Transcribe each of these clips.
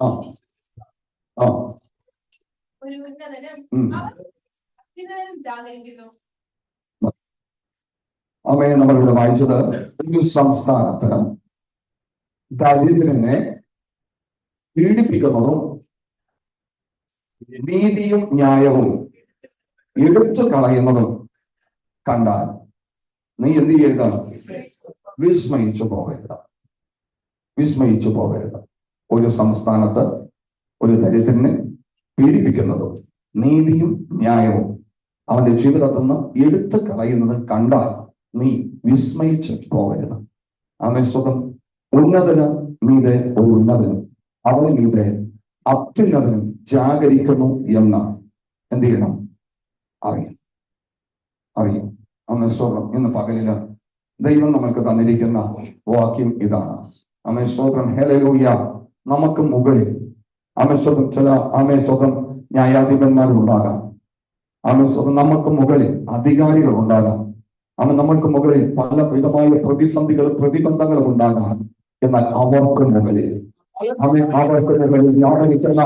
ആ ആ അവയെ നമ്മളിവിടെ വായിച്ചത് ഒരു സംസ്ഥാനത്ത് ദരിദ്രനെ പീഡിപ്പിക്കുന്നതും നീതിയും ന്യായവും എടുത്തു കളയുന്നതും കണ്ടാൽ നീ എന്ത് ചെയ്യരുത്? വിസ്മയിച്ചു പോകരുത്. വിസ്മയിച്ചു പോകരുത്. ഒരു സംസ്ഥാനത്ത് ഒരു ദരിദ്രനെ പീഡിപ്പിക്കുന്നതും നീതിയും ന്യായവും അവന്റെ ജീവിതത്തിൽ നിന്ന് എടുത്തു കളയുന്നതും കണ്ടാൽ നീ വിസ്മയിച്ചു പോകരുത്. അവൻ സ്വന്തം ഉന്നതന് മീതെ ഒരു ഉന്നതനും അവന് മീതെ അത്യുന്നതനും ജാഗരിക്കുന്നു എന്ന് എന്ത് ചെയ്യണം? അറിയാം. അമ്മ സ്തോത്രം. ഇന്ന് പകലില് ദൈവം നമുക്ക് തന്നിരിക്കുന്ന വാക്യം ഇതാണ്. അമ്മ സ്തോത്രം. ഹല്ലേലൂയ. നമുക്ക് മുകളിൽ അമ്മ സ്തോത്രം ചില അമ്മ സ്തോത്രം ന്യായാധിപന്മാരുണ്ടാകാം. അമ്മ സ്തോത്രം നമുക്ക് മുകളിൽ അധികാരികൾ ഉണ്ടാകാം. അമ്മ നമുക്ക് മുകളിൽ പല വിധമായ പ്രതിസന്ധികളും പ്രതിബന്ധങ്ങളും ഉണ്ടാകാം. എന്നാൽ അവർക്ക് മുകളിൽ അവർക്ക് മുകളിൽ യാതൊരിക്കുന്ന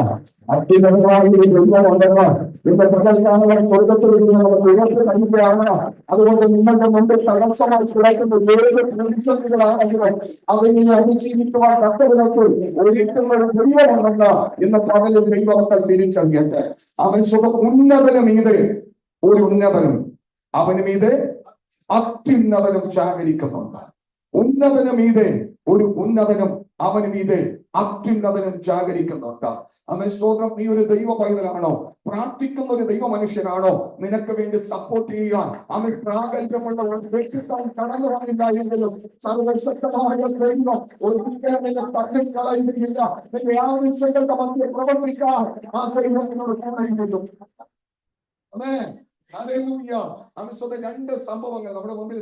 അതുകൊണ്ട് നിങ്ങളുടെ മുമ്പിൽ തടസ്സമായി കിടക്കുന്ന ഏത് പ്രതിസന്ധികളാണെങ്കിലും അവനെ അതിജീവിക്കുവാൻ തക്കവിധത്തിൽ ഒരു ദൈവമുണ്ടെന്ന് ഇന്ന് പകലിൽ ദൈവമക്കൾ തിരിച്ചറിയട്ടെ. അവൻ സ്വന്തം ഉന്നതന് മീതെ ഒരു ഉന്നതനും അവന് മീതെ അത്യുന്നതനും ജാഗരിക്കുന്നുണ്ട്. ഉന്നതന് മീതെ ഒരു ഉന്നതനും അവന് മീതെ അത്യുന്നതനും ജാഗരിക്കുന്നുണ്ട്. അവൻ സ്തോത്രം. നീ ഒരു ദൈവ പൈതലാണോ? പ്രാർത്ഥിക്കുന്ന ഒരു ദൈവ മനുഷ്യനാണോ? നിനക്ക് വേണ്ടി സപ്പോർട്ട് ചെയ്യാൻ അവൻ പ്രാഗൽഭ്യമുള്ള ഒരു വ്യക്തിത്വം കടന്നു വന്നില്ല എങ്കിലും സർവശക്തമായ ദൈവം ഒരിക്കലും നിന്നെ തള്ളിക്കളയുകയില്ല. നിന്റെ ആവശ്യങ്ങളുടെ മധ്യ പ്രവർത്തിക്കാൻ ആ ദൈവത്തിനോട് കൂടെയിരിക്കും. രണ്ട് സംഭവങ്ങൾ നമ്മുടെ മുമ്പിൽ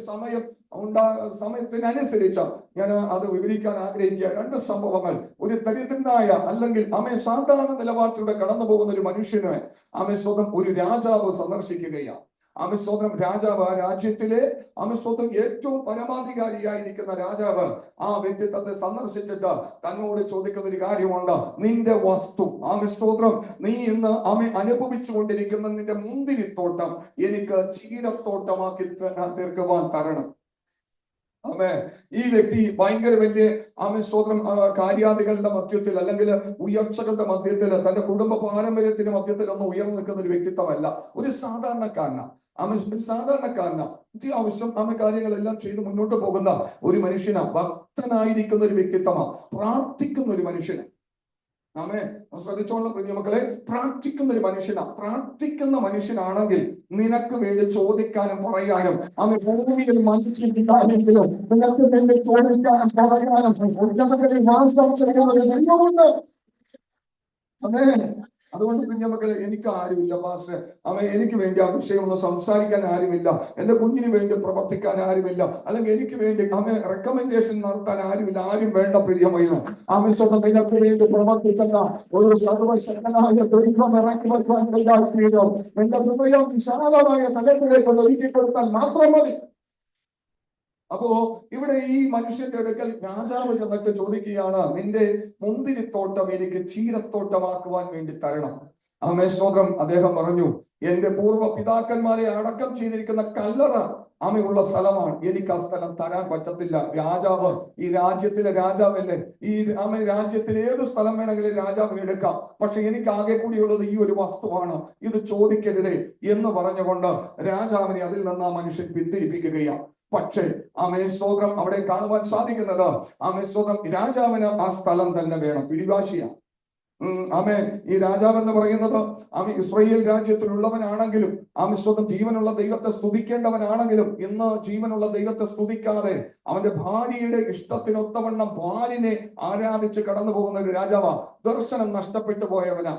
സമയത്തിനനുസരിച്ച് ഞാൻ അത് വിവരിക്കാൻ ആഗ്രഹിക്കുക. രണ്ട് സംഭവങ്ങൾ. ഒരു ദരിദ്രനായ അല്ലെങ്കിൽ സാധാരണ നിലവാരത്തിലൂടെ കടന്നു പോകുന്ന ഒരു മനുഷ്യന് സ്വന്തം ഒരു രാജാവ് സന്ദർശിക്കുകയാണ്. സ്വന്തം രാജാവ് ആ രാജ്യത്തിലെ സ്വന്തം ഏറ്റവും പരമാധികാരിയായിരിക്കുന്ന രാജാവ് ആ വ്യക്തിത്വത്തെ സന്ദർശിച്ചിട്ട് തന്നോട് ചോദിക്കുന്ന ഒരു കാര്യമുണ്ട്. നിന്റെ വസ്തു സ്തോത്രം നീ ഇന്ന് അനുഭവിച്ചു കൊണ്ടിരിക്കുന്ന നിന്റെ മുന്തിരിത്തോട്ടം എനിക്ക് ചീരത്തോട്ടമാക്കി തീർക്കുവാൻ തരണം. ഈ വ്യക്തി ഭയങ്കര വലിയ സ്തോത്രം കാര്യാദികളുടെ മധ്യത്തിൽ അല്ലെങ്കിൽ ഉയർച്ചകളുടെ മധ്യത്തിൽ തന്റെ കുടുംബ പാരമ്പര്യത്തിന്റെ മധ്യത്തിൽ ഒന്നും ഉയർന്നു നിൽക്കുന്ന ഒരു വ്യക്തിത്വമല്ല. ഒരു സാധാരണക്കാരനാണ്. അത്യാവശ്യം കാര്യങ്ങളെല്ലാം ചെയ്ത് മുന്നോട്ട് പോകുന്ന ഒരു മനുഷ്യനാണ്. ഭക്തനായിരിക്കുന്ന ഒരു വ്യക്തിത്വമാണ്. പ്രാർത്ഥിക്കുന്ന ഒരു മനുഷ്യനാണ്. ശ്രദ്ധിച്ചോളാം പ്രിയമക്കളെ. പ്രാർത്ഥിക്കുന്ന ഒരു മനുഷ്യനാണ്. പ്രാർത്ഥിക്കുന്ന മനുഷ്യനാണെങ്കിൽ നിനക്ക് വേണ്ടി ചോദിക്കാനും പറയാനും ഭൂമിയിൽ മനുഷ്യനെങ്കിലും നിനക്ക് വേണ്ടി ചോദിക്കാനും പറയാനും വാസം ചെയ്യുന്നത്. അതുകൊണ്ട് കുഞ്ഞമക്കളെ, എനിക്ക് ആരുമില്ല പാസ്റ്റർ. എനിക്ക് വേണ്ടി ആ വിഷയം ഒന്ന് സംസാരിക്കാൻ ആരുമില്ല. എന്റെ കുഞ്ഞിന് വേണ്ടി പ്രവർത്തിക്കാൻ ആരുമില്ല. അല്ലെങ്കിൽ എനിക്ക് വേണ്ടി റെക്കമെൻഡേഷൻ നടത്താൻ ആരുമില്ല. ആരും വേണ്ട പ്രിയമൈന്ന്. സ്വന്തം നിനക്ക് വേണ്ടി പ്രവർത്തിക്കുന്ന ഒരു സർവശക്തനായ ദൈവം ഇറക്കി വെക്കാൻ കൈകാട്ടിയതോ എന്റെ ഹൃദയം വിശാലമായ തലത്തിലേക്ക് ഒരുക്കി കൊടുത്താൽ മാത്രം മതി. അപ്പോ ഇവിടെ ഈ മനുഷ്യന്റെ അടുക്കൽ രാജാവ് ചെന്നിട്ട് ചോദിക്കുകയാണ്, നിന്റെ മുന്തിരിത്തോട്ടം എനിക്ക് ചീരത്തോട്ടമാക്കുവാൻ വേണ്ടി തരണം. സ്തോത്രം. അദ്ദേഹം പറഞ്ഞു, എന്റെ പൂർവ്വ പിതാക്കന്മാരെ അടക്കം ചെയ്തിരിക്കുന്ന കല്ലറ ഉള്ള സ്ഥലമാണ്. എനിക്ക് ആ സ്ഥലം തരാൻ പറ്റത്തില്ല. രാജാവ് ഈ രാജ്യത്തിലെ രാജാവല്ലേ. ഈ രാജ്യത്തിലെ ഏത് സ്ഥലം വേണമെങ്കിലും രാജാവിന് എടുക്കാം. പക്ഷെ എനിക്ക് ആകെ കൂടിയുള്ളത് ഈ ഒരു വസ്തുവാണ്. ഇത് ചോദിക്കരുതേ എന്ന് പറഞ്ഞുകൊണ്ട് രാജാവിനെ അതിൽ നിന്ന് ആ മനുഷ്യൻ പിന്തിരിപ്പിക്കുകയാണ്. പക്ഷേ സ്തോത്രം അവിടെ കാണുവാൻ സാധിക്കുന്നത് സ്തോത്രം രാജാവിന് ആ സ്ഥലം തന്നെ വേണം. പിടിവാശിയാണ്. ഈ രാജാവെന്ന് പറയുന്നത് ഇസ്രായേൽ രാജ്യത്തിലുള്ളവനാണെങ്കിലും സ്വന്തം ജീവനുള്ള ദൈവത്തെ സ്തുതിക്കേണ്ടവനാണെങ്കിലും ഇന്ന് ജീവനുള്ള ദൈവത്തെ സ്തുതിക്കാതെ അവന്റെ ഭാര്യയുടെ ഇഷ്ടത്തിനൊത്തവണ്ണം ഭാര്യനെ ആരാധിച്ച് കടന്നു പോകുന്ന ഒരു രാജാവാ. ദർശനം നഷ്ടപ്പെട്ടു പോയവനാ.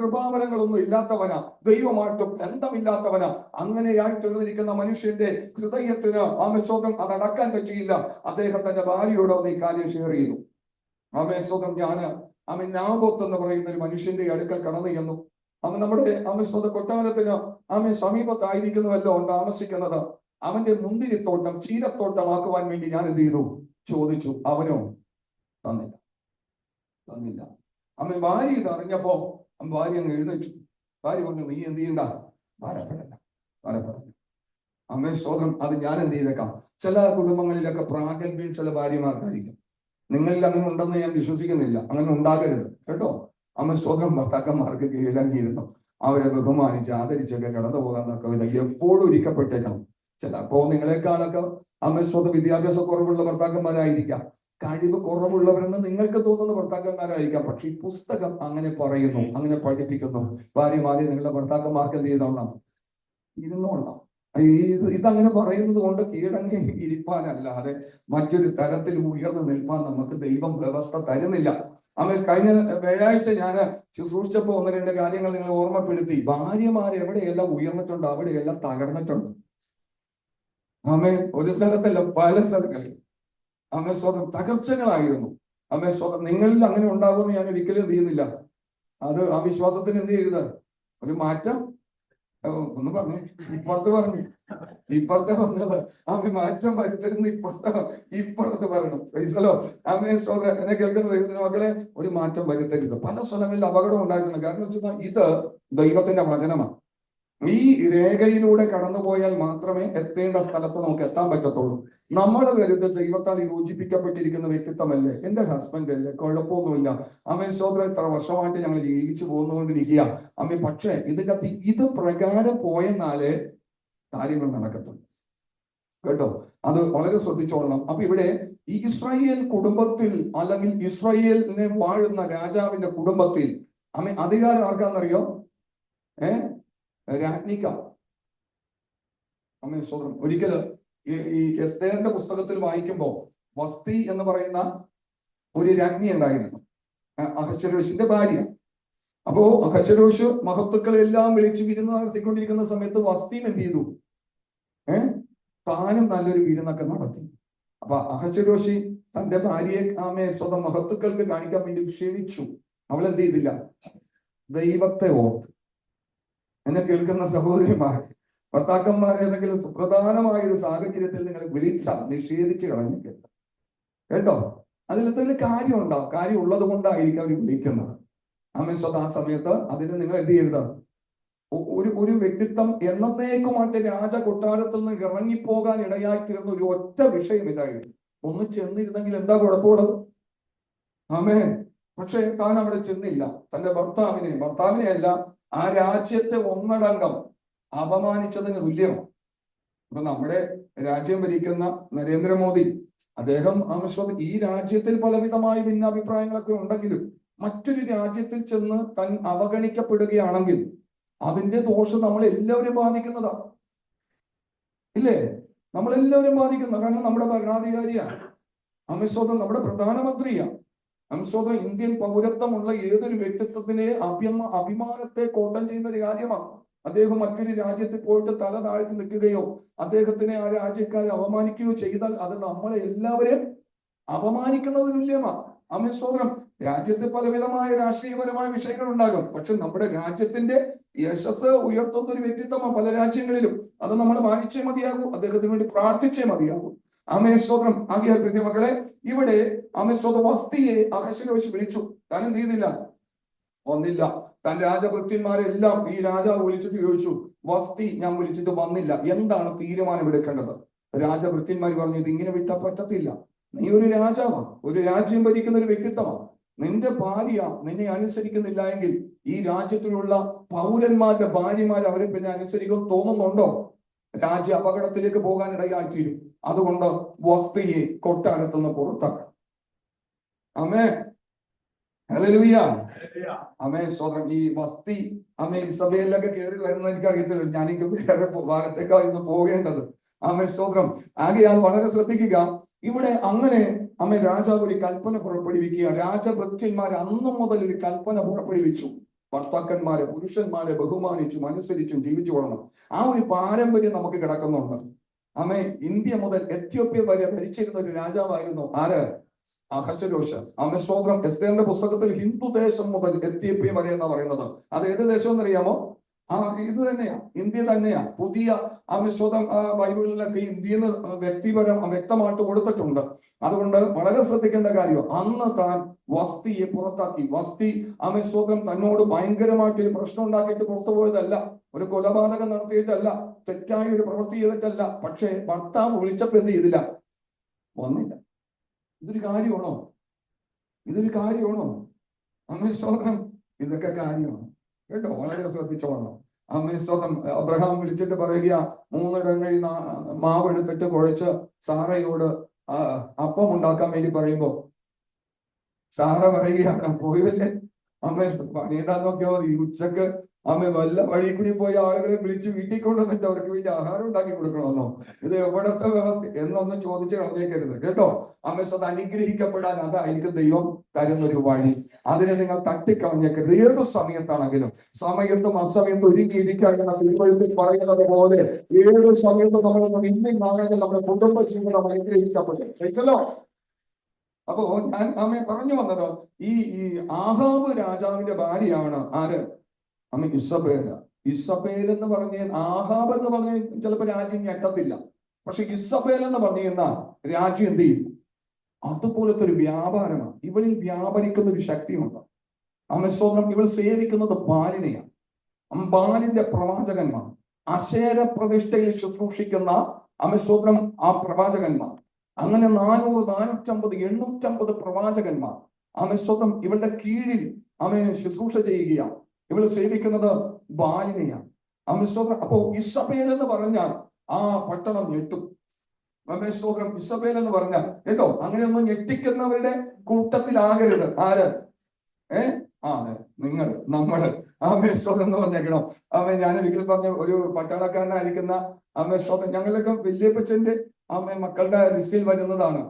കൃപാവരങ്ങളൊന്നും ഇല്ലാത്തവനാ. ദൈവമായിട്ടും ബന്ധമില്ലാത്തവനാ. അങ്ങനെയായി തീർന്നിരിക്കുന്ന മനുഷ്യന്റെ ഹൃദയത്തിന് സ്വന്തം അതടക്കാൻ പറ്റിയില്ല. അദ്ദേഹം തന്റെ ഭാര്യയോട് ഈ കാര്യം ഷെയർ ചെയ്തു. സ്വന്തം നാബോത്ത് എന്ന് പറയുന്ന ഒരു മനുഷ്യന്റെ അടുക്കൽ കടന്നു ചെന്നു. നമ്മുടെ സ്വന്തം കൊട്ടാരത്തിന് സമീപത്തായിരിക്കുന്നുവല്ലോ താമസിക്കുന്നത്. അവന്റെ മുന്തിരിത്തോട്ടം ചീരത്തോട്ടമാക്കുവാൻ വേണ്ടി ഞാൻ എന്ത് ചെയ്തു? ചോദിച്ചു. അവനോ തന്നില്ല. അമ്മ ഭാര്യ ഇത് അറിഞ്ഞപ്പോ ഭാര്യ അങ്ങ് എഴുന്നേറ്റു. ഭാര്യ പറഞ്ഞു, നീ എന്ത് ചെയ്യണ്ട, ഭാരപ്പെടണ്ട, ഭാരപ്പെടണ്ട. അമ്മേ സ്തോത്രം. അത് ഞാൻ എന്ത് ചെയ്തേക്കാം. ചില കുടുംബങ്ങളിലൊക്കെ പ്രാഗൽഭ്യം ചില ഭാര്യമാർക്കായിരിക്കും. നിങ്ങളിൽ അങ്ങനെ ഉണ്ടെന്ന് ഞാൻ വിശ്വസിക്കുന്നില്ല. അങ്ങനെ ഉണ്ടാകരുത് കേട്ടോ. അമ്മ സ്തോത്രം. ഭർത്താക്കന്മാർക്ക് കീഴടങ്ങിയിരുന്നു അവരെ ബഹുമാനിച്ച് ആദരിച്ചൊക്കെ കടന്നു പോകാൻ തക്കവിധ എപ്പോഴും ഒരുക്കപ്പെട്ടേക്കണം. ചിലപ്പോ നിങ്ങളെക്കാളൊക്കെ അമ്മ സ്തോത്രം വിദ്യാഭ്യാസ കുറവുള്ള ഭർത്താക്കന്മാരായിരിക്കാം, കഴിവ് കുറവുള്ളവരെന്ന് നിങ്ങൾക്ക് തോന്നുന്ന ഭർത്താക്കന്മാരായിരിക്കാം. പക്ഷെ ഈ പുസ്തകം അങ്ങനെ പറയുന്നു, അങ്ങനെ പഠിപ്പിക്കുന്നു. ഭാര്യമാരെ നിങ്ങളുടെ ഭർത്താക്കന്മാർക്ക് എന്ത് ചെയ്തോളാം, ഇരുന്നോളാം. ഇതങ്ങനെ പറയുന്നത് കൊണ്ട് കീഴടങ്ങി ഇരിപ്പാനല്ലാതെ മറ്റൊരു തരത്തിൽ ഉയർന്നു നിൽപ്പാൻ നമുക്ക് ദൈവം വ്യവസ്ഥ തരുന്നില്ല. അങ്ങനെ കഴിഞ്ഞ വ്യാഴാഴ്ച ഞാൻ ശുശ്രൂഷിച്ചപ്പോ ഒന്ന് രണ്ട് കാര്യങ്ങൾ നിങ്ങൾ ഓർമ്മപ്പെടുത്തി. ഭാര്യമാർ എവിടെയെല്ലാം ഉയർന്നിട്ടുണ്ട് അവിടെയെല്ലാം തകർന്നിട്ടുണ്ട്. ആമേ. ഒരു സ്ഥലത്തല്ല, പല സ്ഥലങ്ങളിൽ ആമേ സ്വതം തകർച്ചകളായിരുന്നു. ആമേ സ്വതം. നിങ്ങളിൽ അങ്ങനെ ഉണ്ടാകുമെന്ന് ഞാൻ ഒരിക്കലും ചെയ്യുന്നില്ല. അത് ആ വിശ്വാസത്തിന് എന്ത് ചെയ്തത്, ഒരു മാറ്റം ഒന്ന് പറഞ്ഞു. ഇപ്പുറത്തെ വന്നത് ആമേ മാറ്റം വരുത്തരുന്ന ഇപ്പുറത്ത് പറയണം. ആമേ സോദര എന്നെ കേൾക്കുന്ന ദൈവത്തിന്റെ മക്കളെ, ഒരു മാറ്റം വരുത്തരുത്. പല സ്ഥലങ്ങളിൽ അപകടം ഉണ്ടായിട്ടുണ്ട്. കാരണം വെച്ചാൽ ഇത് ദൈവത്തിന്റെ വചനമാണ്. ഈ രേഖയിലൂടെ കടന്നുപോയാൽ മാത്രമേ എത്തേണ്ട സ്ഥലത്ത് നമുക്ക് എത്താൻ പറ്റത്തുള്ളൂ. നമ്മൾ കരുത് ദൈവത്താൽ യോജിപ്പിക്കപ്പെട്ടിരിക്കുന്ന വ്യക്തിത്വമല്ലേ, എന്റെ ഹസ്ബൻഡ് അല്ലേ, കുഴപ്പമൊന്നുമില്ല, അമ്മ സോദരൻ ഇത്ര വർഷമായിട്ട് ഞങ്ങൾ ജീവിച്ചു പോന്നുകൊണ്ടിരിക്കുക അമ്മ. പക്ഷെ ഇത് പ്രകാരം പോയെന്നാലേ കാര്യങ്ങൾ നടക്കത്തുള്ളൂ കേട്ടോ. അത് വളരെ ശ്രദ്ധിച്ചോളണം. അപ്പൊ ഇവിടെ ഈ ഇസ്രായേൽ കുടുംബത്തിൽ, അല്ലെങ്കിൽ ഇസ്രായേലിനെ വാഴുന്ന രാജാവിന്റെ കുടുംബത്തിൽ അമ്മ അധികാരം ആർക്കാന്നറിയോ? രാജ്ഞിക്ക. അമ്മ സോദരം. ഒരിക്കല് ഈ എസ്തേറിന്റെ പുസ്തകത്തിൽ വായിക്കുമ്പോ വസ്തി എന്ന് പറയുന്ന ഒരു രാജ്ഞി ഉണ്ടായിരുന്നു, അഹശ്വേരോശിന്റെ ഭാര്യ. അപ്പോ അഹശ്വേരോശ് മഹത്തുക്കളെ എല്ലാം വിളിച്ച് വിരുന്ന് നടത്തിക്കൊണ്ടിരിക്കുന്ന സമയത്ത് വസ്തിയും എന്ത് ചെയ്തു? താനും നല്ലൊരു വിരുന്നൊക്കെ നടത്തി. അപ്പൊ അഹശ്വേരോശി തന്റെ ഭാര്യയെ ആമയെ സ്വന്തം മഹത്തുക്കൾക്ക് കാണിക്കാൻ വേണ്ടി ക്ഷണിച്ചു. അവൾ എന്ത് ചെയ്തില്ല? ദൈവത്തെ ഓർത്ത്. എന്നെ കേൾക്കുന്ന സഹോദരിമാർ, ഭർത്താക്കന്മാർ ഏതെങ്കിലും സുപ്രധാനമായ ഒരു സാഹചര്യത്തിൽ നിങ്ങൾ വിളിച്ചാൽ നിഷേധിച്ച് കളഞ്ഞിരിക്കരുത് കേട്ടോ. അതിലെന്തെങ്കിലും കാര്യം ഉണ്ടാവും. കാര്യം ഉള്ളത് കൊണ്ടായിരിക്കും അവർ വിളിക്കുന്നത്. ആമേ സ്വന്തം. ആ സമയത്ത് അതിന് നിങ്ങൾ എന്ത് ചെയ്യരുത്? ഒരു വ്യക്തിത്വം എന്നേക്കുമായിട്ട് രാജകൊട്ടാരത്തിൽ നിന്ന് ഇറങ്ങിപ്പോകാൻ ഇടയായിത്തീരുന്ന ഒരു ഒറ്റ വിഷയം ഇതായിരുന്നു. ഒന്ന് ചെന്നിരുന്നെങ്കിൽ എന്താ കുഴപ്പമുള്ളത്? ആമേ. പക്ഷെ താൻ അവിടെ ചെന്നില്ല. തന്റെ ഭർത്താവിനെ അല്ല, ആ രാജ്യത്തെ ഒന്നടങ്കം അപമാനിച്ചതിന് തുല്യമാണ്. ഇപ്പൊ നമ്മുടെ രാജ്യം ഭരിക്കുന്ന നരേന്ദ്രമോദി, അദ്ദേഹം ഈ രാജ്യത്തിൽ പലവിധമായ ഭിന്നാഭിപ്രായങ്ങളൊക്കെ ഉണ്ടെങ്കിലും മറ്റൊരു രാജ്യത്തിൽ ചെന്ന് താൻ അവഗണിക്കപ്പെടുകയാണെങ്കിൽ അതിന്റെ ദോഷം നമ്മളെല്ലാവരും ബാധിക്കുന്നതാ, ഇല്ലേ? നമ്മളെല്ലാവരും ബാധിക്കുന്ന. കാരണം നമ്മുടെ ഭരണാധികാരിയാണ് അമിത്ഷാ, നമ്മുടെ പ്രധാനമന്ത്രിയാണ് അമിത്ഷാ. ഇന്ത്യൻ പൗരത്വമുള്ള ഏതൊരു വ്യക്തിത്വത്തിനെ അഭിമാനത്തെ കോട്ടം ചെയ്യുന്ന ഒരു കാര്യമാണ്. അദ്ദേഹം മറ്റൊരു രാജ്യത്തിൽ പോയിട്ട് തല താഴ്ത്തി നിൽക്കുകയോ അദ്ദേഹത്തിനെ ആ രാജ്യക്കാരെ അവമാനിക്കുകയോ ചെയ്താൽ അത് നമ്മളെ എല്ലാവരെയും അപമാനിക്കുന്നത് തുല്യമാണ്. അമിത്ഷാ, രാജ്യത്ത് പലവിധമായ രാഷ്ട്രീയപരമായ വിഷയങ്ങൾ ഉണ്ടാകും. പക്ഷെ നമ്മുടെ രാജ്യത്തിന്റെ യശസ് ഉയർത്തുന്ന ഒരു വ്യക്തിത്വമാണ് പല രാജ്യങ്ങളിലും. അത് നമ്മൾ മാനിച്ചേ മതിയാകൂ, അദ്ദേഹത്തിന് വേണ്ടി പ്രാർത്ഥിച്ചേ മതിയാകൂ. ആമേസ്തോത്രം. ആകിയാൽ പ്രിയമക്കളെ, ഇവിടെ ആമേസ്തോത്രം വസ്തിയെ അഹശ്വേരോശ് വിളിച്ചു. താൻ എന്ത് ചെയ്തില്ല? വന്നില്ല. താൻ രാജഭൃത്യന്മാരെല്ലാം ഈ രാജാവ് വിളിച്ചിട്ട് ചോദിച്ചു, വസ്തി ഞാൻ വിളിച്ചിട്ട് വന്നില്ല, എന്താണ് തീരുമാനം എടുക്കേണ്ടത്? രാജഭൃത്യന്മാർ പറഞ്ഞു, ഇത് ഇങ്ങനെ വിട്ടാൽ പറ്റത്തില്ല. നീ ഒരു രാജാവാണ്, ഒരു രാജ്യം ഭരിക്കുന്ന ഒരു വ്യക്തിത്വമാണ്. നിന്റെ ഭാര്യ നിന്നെ അനുസരിക്കുന്നില്ല എങ്കിൽ ഈ രാജ്യത്തിലുള്ള പൗരന്മാരുടെ ഭാര്യമാർ അവരെ പിന്നെ അനുസരിക്കും തോന്നുന്നുണ്ടോ? രാജ്യ അപകടത്തിലേക്ക് പോകാൻ ഇടയായിത്തീരും. അതുകൊണ്ട് വസ്തിയെ കൊട്ടാരത്തുനിന്ന് പുറത്താക്കണം. ആമേ. ഹല്ലേലൂയ. ആമേ. സ്വതന്ത്രം. ഈ വസ്തി ആമേ ഇസബേലിലൊക്കെ കയറി വരുന്ന എനിക്ക് അറിയത്തില്ല. ഞാനെനിക്ക് വേറെ ഭാഗത്തേക്കാണ് ഇന്ന് പോകേണ്ടത്. ആമേ. സ്വതന്ത്രം. ആകെയാൽ വളരെ ശ്രദ്ധിക്കുക. ഇവിടെ അങ്ങനെ അമ്മ രാജാവ് ഒരു കൽപ്പന പുറപ്പെടുവിക്കുക. രാജഭൃത്യന്മാർ അന്നു മുതൽ ഒരു കൽപ്പന പുറപ്പെടുവിച്ചു. ഭർത്താക്കന്മാരെ, പുരുഷന്മാരെ ബഹുമാനിച്ചും അനുസരിച്ചും ജീവിച്ചു കൊള്ളണം. ആ ഒരു പാരമ്പര്യം നമുക്ക് കിടക്കുന്നുണ്ട്. അമ്മേ, ഇന്ത്യ മുതൽ എത്യോപ്യ വരെ ഭരിച്ചിരുന്ന ഒരു രാജാവായിരുന്നു ആര്? അഹശ്വേരോശ്. അമ്മ സ്തോത്രം. എസ്തേറിന്റെ പുസ്തകത്തിൽ ഹിന്ദു ദേശം മുതൽ എത്യോപ്യ വരെ എന്നാ പറയുന്നത്. അത് ഏത് ദേശം എന്നറിയാമോ? ഇത് തന്നെയാ, ഇന്ത്യ തന്നെയാ. പുതിയ സ്വതം ബൈബിളിലൊക്കെ ഇന്ത്യന്ന് വ്യക്തമായിട്ട് കൊടുത്തിട്ടുണ്ട്. അതുകൊണ്ട് വളരെ ശ്രദ്ധിക്കേണ്ട കാര്യം, അന്ന് താൻ വസ്തിയെ പുറത്താക്കി. വസ്തി സ്വതം തന്നോട് ഭയങ്കരമായിട്ട് ഒരു പ്രശ്നം ഉണ്ടാക്കിയിട്ട് പുറത്തു പോയതല്ല, ഒരു കൊലപാതകം നടത്തിയിട്ടല്ല, തെറ്റായ ഒരു പ്രവൃത്തി ചെയ്തിട്ടല്ല. പക്ഷേ ഭർത്താവ് വിളിച്ചപ്പോ എന്ത് ചെയ്തില്ല? വന്നില്ല. ഇതൊരു കാര്യമാണോ? ഇതൊരു കാര്യമാണോ? സ്വതം ഇതൊക്കെ കാര്യമാണ് കേട്ടോ. വളരെ ശ്രദ്ധിച്ചോളണം. സ്വതം അബ്രഹാം വിളിച്ചിട്ട് പറയുക, 3 ഇടങ്ങഴി മാവ് എടുത്തിട്ട് കുഴച്ച് സാറയോട് അപ്പം ഉണ്ടാക്കാൻ വേണ്ടി പറയുമ്പോ സാറ പറയുകയാണ്, പോയല്ലേ പണിയുണ്ടാന്ന് നോക്കിയാൽ മതി. ഉച്ചക്ക് വല്ല വഴി കൂടി പോയി ആളുകളെ വിളിച്ച് വീട്ടിൽ കൊണ്ടുവന്നിട്ട് അവർക്ക് വേണ്ടി ആഹാരം ഉണ്ടാക്കി കൊടുക്കണമെന്നോ? ഇത് എവിടത്തെ വ്യവസ്ഥ എന്നൊന്നും ചോദിച്ച് കളഞ്ഞേക്കരുത് കേട്ടോ. സ്വതം അനുഗ്രഹിക്കപ്പെടാൻ അതായിരിക്കും ദൈവം തരുന്നൊരു വഴി. അതിനെ നിങ്ങൾ തട്ടിക്കളഞ്ഞേക്കരുത്. ഏത് സമയത്താണെങ്കിലും, സമയത്തും അസമയത്തും ഒരുക്കിയിരിക്കാൻ തിരുവഴുത്തിൽ പറയുന്നത് പോലെ, ഏത് സമയത്തും നമ്മൾ ഇന്നും നാളെ നമ്മുടെ കുടുംബ ജീവിതം അനുഗ്രഹിക്കപ്പെട്ടു. അപ്പോ ഞാൻ പറഞ്ഞു വന്നത്, ഈ ആഹാബ് രാജാവിന്റെ ഭാര്യയാണ് ആര്? ഇസബേല. ഇസബേൽ എന്ന് പറഞ്ഞ, ആഹാബ് എന്ന് പറഞ്ഞ ചിലപ്പോ രാജ്യം ഞെട്ടത്തില്ല. പക്ഷെ ഇസബേൽ എന്ന് പറഞ്ഞ രാജ്യം എന്ത് ചെയ്യും? അതുപോലത്തെ ഒരു വ്യാപാരമാണ്. ഇവളിൽ വ്യാപരിക്കുന്ന ഒരു ശക്തിയുണ്ട്. സ്വന്തം ഇവൾ സേവിക്കുന്നത് ബാലിനെയാണ്. ബാലിന്റെ പ്രവാചകന്മാർ, അശേര പ്രതിഷ്ഠയിൽ ശുശ്രൂഷിക്കുന്ന സ്വന്തം ആ പ്രവാചകന്മാർ, അങ്ങനെ 400, 450, 850 പ്രവാചകന്മാർ സ്വന്തം ഇവളുടെ കീഴിൽ ശുശ്രൂഷ ചെയ്യുകയാണ്. ഇവൾ സേവിക്കുന്നത് ബാലിനെയാണ്. സ്വന്തം അപ്പോ ഇസബേൽ എന്ന് പറഞ്ഞാൽ ആ പട്ടണം ഞെട്ടും. സ്തോത്രം. ഇസബേൽ എന്ന് പറഞ്ഞാൽ കേട്ടോ, അങ്ങനെയൊന്നും ഞെട്ടിക്കുന്നവരുടെ കൂട്ടത്തിലാകരുത്. ആര്? നിങ്ങൾ, നമ്മള്. സ്തോത്രം എന്ന് പറഞ്ഞേക്കണം. ഞാനൊരിക്കലും പറഞ്ഞ ഒരു പട്ടാളക്കാരനായിരിക്കുന്ന സ്തോത്രം, ഞങ്ങളൊക്കെ വല്യപ്പച്ചന്റെ മക്കളുടെ ലിസ്റ്റിൽ വരുന്നതാണ്.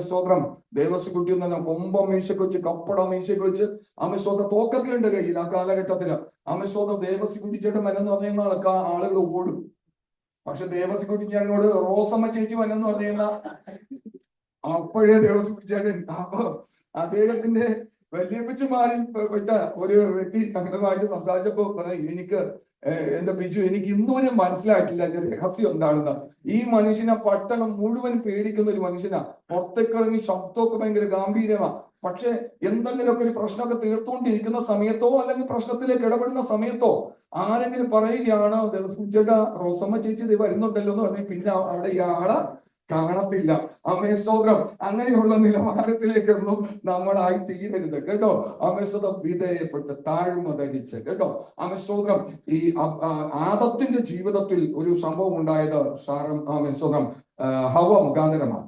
സ്തോത്രം. ദേവസ്വകുട്ടി എന്ന് കൊമ്പ മീശക്ക് വെച്ച്, കപ്പട മീശക്ക് വെച്ച് സ്തോത്രം, തോക്കൊക്കെ ഉണ്ട് കയ്യിൽ. ആ കാലഘട്ടത്തില് സ്തോത്രം ദേവസ്വകുട്ടി ചേട്ടൻ വന്നെന്ന് പറഞ്ഞ ആളുകൾ ഓടും. പക്ഷെ ദേവസ്വകുട്ടി ചേട്ടനോട് റോസമ്മ ചേച്ചി വന്നെന്ന് പറഞ്ഞ അപ്പോഴേ ദേവസ്വകുട്ടി ചേട്ടൻ, അപ്പൊ അദ്ദേഹത്തിന്റെ വല്യപ്പച്ചമാരിൽ പെട്ട ഒരു വ്യക്തി ഞങ്ങളുമായിട്ട് സംസാരിച്ചപ്പോ പറയാം, എന്റെ ബിജു, എനിക്ക് ഇന്നുവരെ മനസ്സിലായിട്ടില്ല അതിന്റെ രഹസ്യം എന്താണെന്ന്. ഈ മനുഷ്യനെ പട്ടണം മുഴുവൻ പേടിക്കുന്ന ഒരു മനുഷ്യനാ. പുറത്തേക്കിറങ്ങി ശബ്ദമൊക്കെ ഭയങ്കര ഗാംഭീര്യമാ. പക്ഷെ എന്തെങ്കിലുമൊക്കെ ഒരു പ്രശ്നമൊക്കെ തീർത്തുകൊണ്ടിരിക്കുന്ന സമയത്തോ അല്ലെങ്കിൽ പ്രശ്നത്തിലേക്ക് ഇടപെടുന്ന സമയത്തോ ആരെങ്കിലും പറയുകയാണ്, ചേട്ടാ റോസമ്മ ചേച്ചി വരുന്നുണ്ടല്ലോ എന്ന് പറഞ്ഞാൽ പിന്നെ അവിടെ ഇയാളെ കാണത്തില്ല. സ്തോത്രം. അങ്ങനെയുള്ള നിലവാരത്തിലേക്കൊന്നും നമ്മളായി തീരരുത് കേട്ടോ. സ്വതം വിധേയപ്പെട്ട് താഴ്മ ധരിച്ച് കേട്ടോ. സ്തോത്രം. ഈ ആദത്തിന്റെ ജീവിതത്തിൽ ഒരു സംഭവം ഉണ്ടായത് സ്വതം ഹവ മുഖാന്തരമാണ്.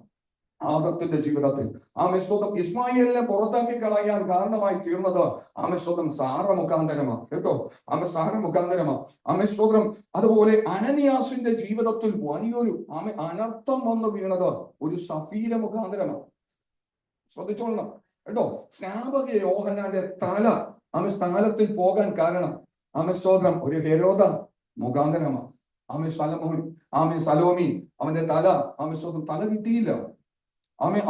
ആദത്തിന്റെ ജീവിതത്തിൽ സ്വതം ഇസ്മായിലിനെ പുറത്താക്കി കളയാൻ കാരണമായി തീർന്നത് സ്വതം സാറ മുഖാന്തരമാണ് കേട്ടോ. സാറ മുഖാന്തരമാണ്. സ്വതം. അതുപോലെ അനനിയാസിന്റെ ജീവിതത്തിൽ വലിയൊരു അനർത്ഥം വന്നു വീണത് ഒരു സഫീര മുഖാന്തരമാണ്. ശ്രദ്ധിച്ചോളണം കേട്ടോ. സ്നാപക യോഹന്നാന്റെ തല സ്ഥാനത്തിൽ പോകാൻ കാരണം സ്വതം ഒരു ഹെരോദ മുഖാന്തരമാണ്. സലോമി അവന്റെ തല സ്വതം തല കിട്ടിയില്ല.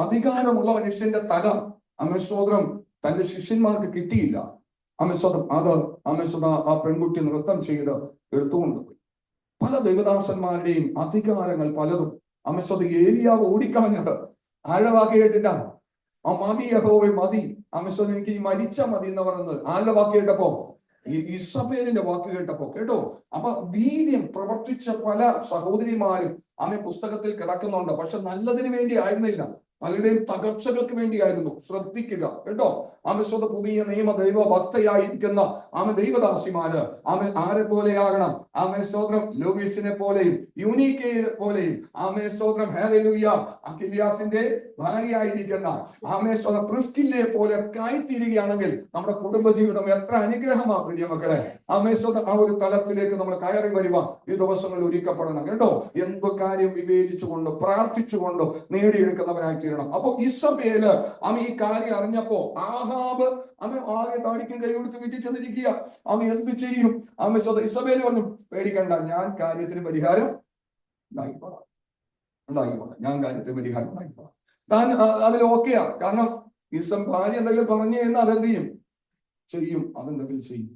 അധികാരമുള്ള മനുഷ്യന്റെ തല സ്വതം തന്റെ ശിഷ്യന്മാർക്ക് കിട്ടിയില്ല. സ്വതം അത് ആ പെൺകുട്ടി നൃത്തം ചെയ്ത് എടുത്തുകൊണ്ടുപോയി. പല ദൈവദാസന്മാരുടെയും അധികാരങ്ങൾ പലതും സ്വതം ഏലിയാവ് ഓടിക്കളഞ്ഞത് ആരുടെ വാക്ക് കേട്ടിട്ടാണ്? മതി യഹോവേ മതി. സ്വതം എനിക്ക് ഈ മരിച്ച മതി എന്ന് പറയുന്നത് ആരുടെ വാക്ക് കേട്ടപ്പോ? ഇസബേലിന്റെ വാക്ക് കേട്ടപ്പോ കേട്ടോ. അപ്പൊ വീര്യം പ്രവർത്തിച്ച പല സഹോദരിമാരും പുസ്തകത്തിൽ കിടക്കുന്നുണ്ട്. പക്ഷെ നല്ലതിന് വേണ്ടി ആയിരുന്നില്ല, പലരുടെയും തകർച്ചകൾക്ക് വേണ്ടിയായിരുന്നു. ശ്രദ്ധിക്കുക കേട്ടോ. സ്വത പുതിയ നിയമ ദൈവ ഭക്തയായിരിക്കുന്ന ദൈവദാസിമാര് ആരെ പോലെയാകണം? സ്തോത്രം ലൂബീസിനെ പോലെയും യൂനിക്കയെ പോലെയും സ്തോത്രം ഹല്ലേലൂയ അക്കിലിയാസിന്റെ ഭാര്യയായിരിക്കുന്ന സ്വതം പ്രിസ്കില്ലയെ പോലെ ആയിത്തീരുകയാണെങ്കിൽ നമ്മുടെ കുടുംബജീവിതം എത്ര അനുഗ്രഹമാണ് പ്രിയ മക്കളെ. സ്വതം ആ ഒരു തലത്തിലേക്ക് നമ്മൾ കയറി വരുവാൻ ഈ ദിവസങ്ങളിൽ ഒരുക്കപ്പെടണം കേട്ടോ. എന്ത് കാര്യം വിവേചിച്ചുകൊണ്ട് പ്രാർത്ഥിച്ചുകൊണ്ട് നേടിയെടുക്കുന്നവരായി തീരണം. അപ്പൊ ഇസബേല് ഈ കാര്യം അറിഞ്ഞപ്പോ ആഹാബ് ആകെ താടിക്കും കൈ കൊടുത്ത് വീട്ടിൽ ചെന്നിരിക്കുക. എന്ത് ചെയ്യും? ഇസബേല് പറഞ്ഞു, പേടിക്കണ്ട, ഞാൻ കാര്യത്തിന് പരിഹാരം ഉണ്ടായിക്കോളാം. ഞാൻ കാര്യത്തിന് പരിഹാരം ഉണ്ടായിക്കോളാം. താൻ അതിൽ ഓക്കെയാ. കാരണം ഭാര്യ എന്തെങ്കിലും പറഞ്ഞു കഴിഞ്ഞാൽ അതെന്ത് ചെയ്യും? അതെന്തെങ്കിലും ചെയ്യും.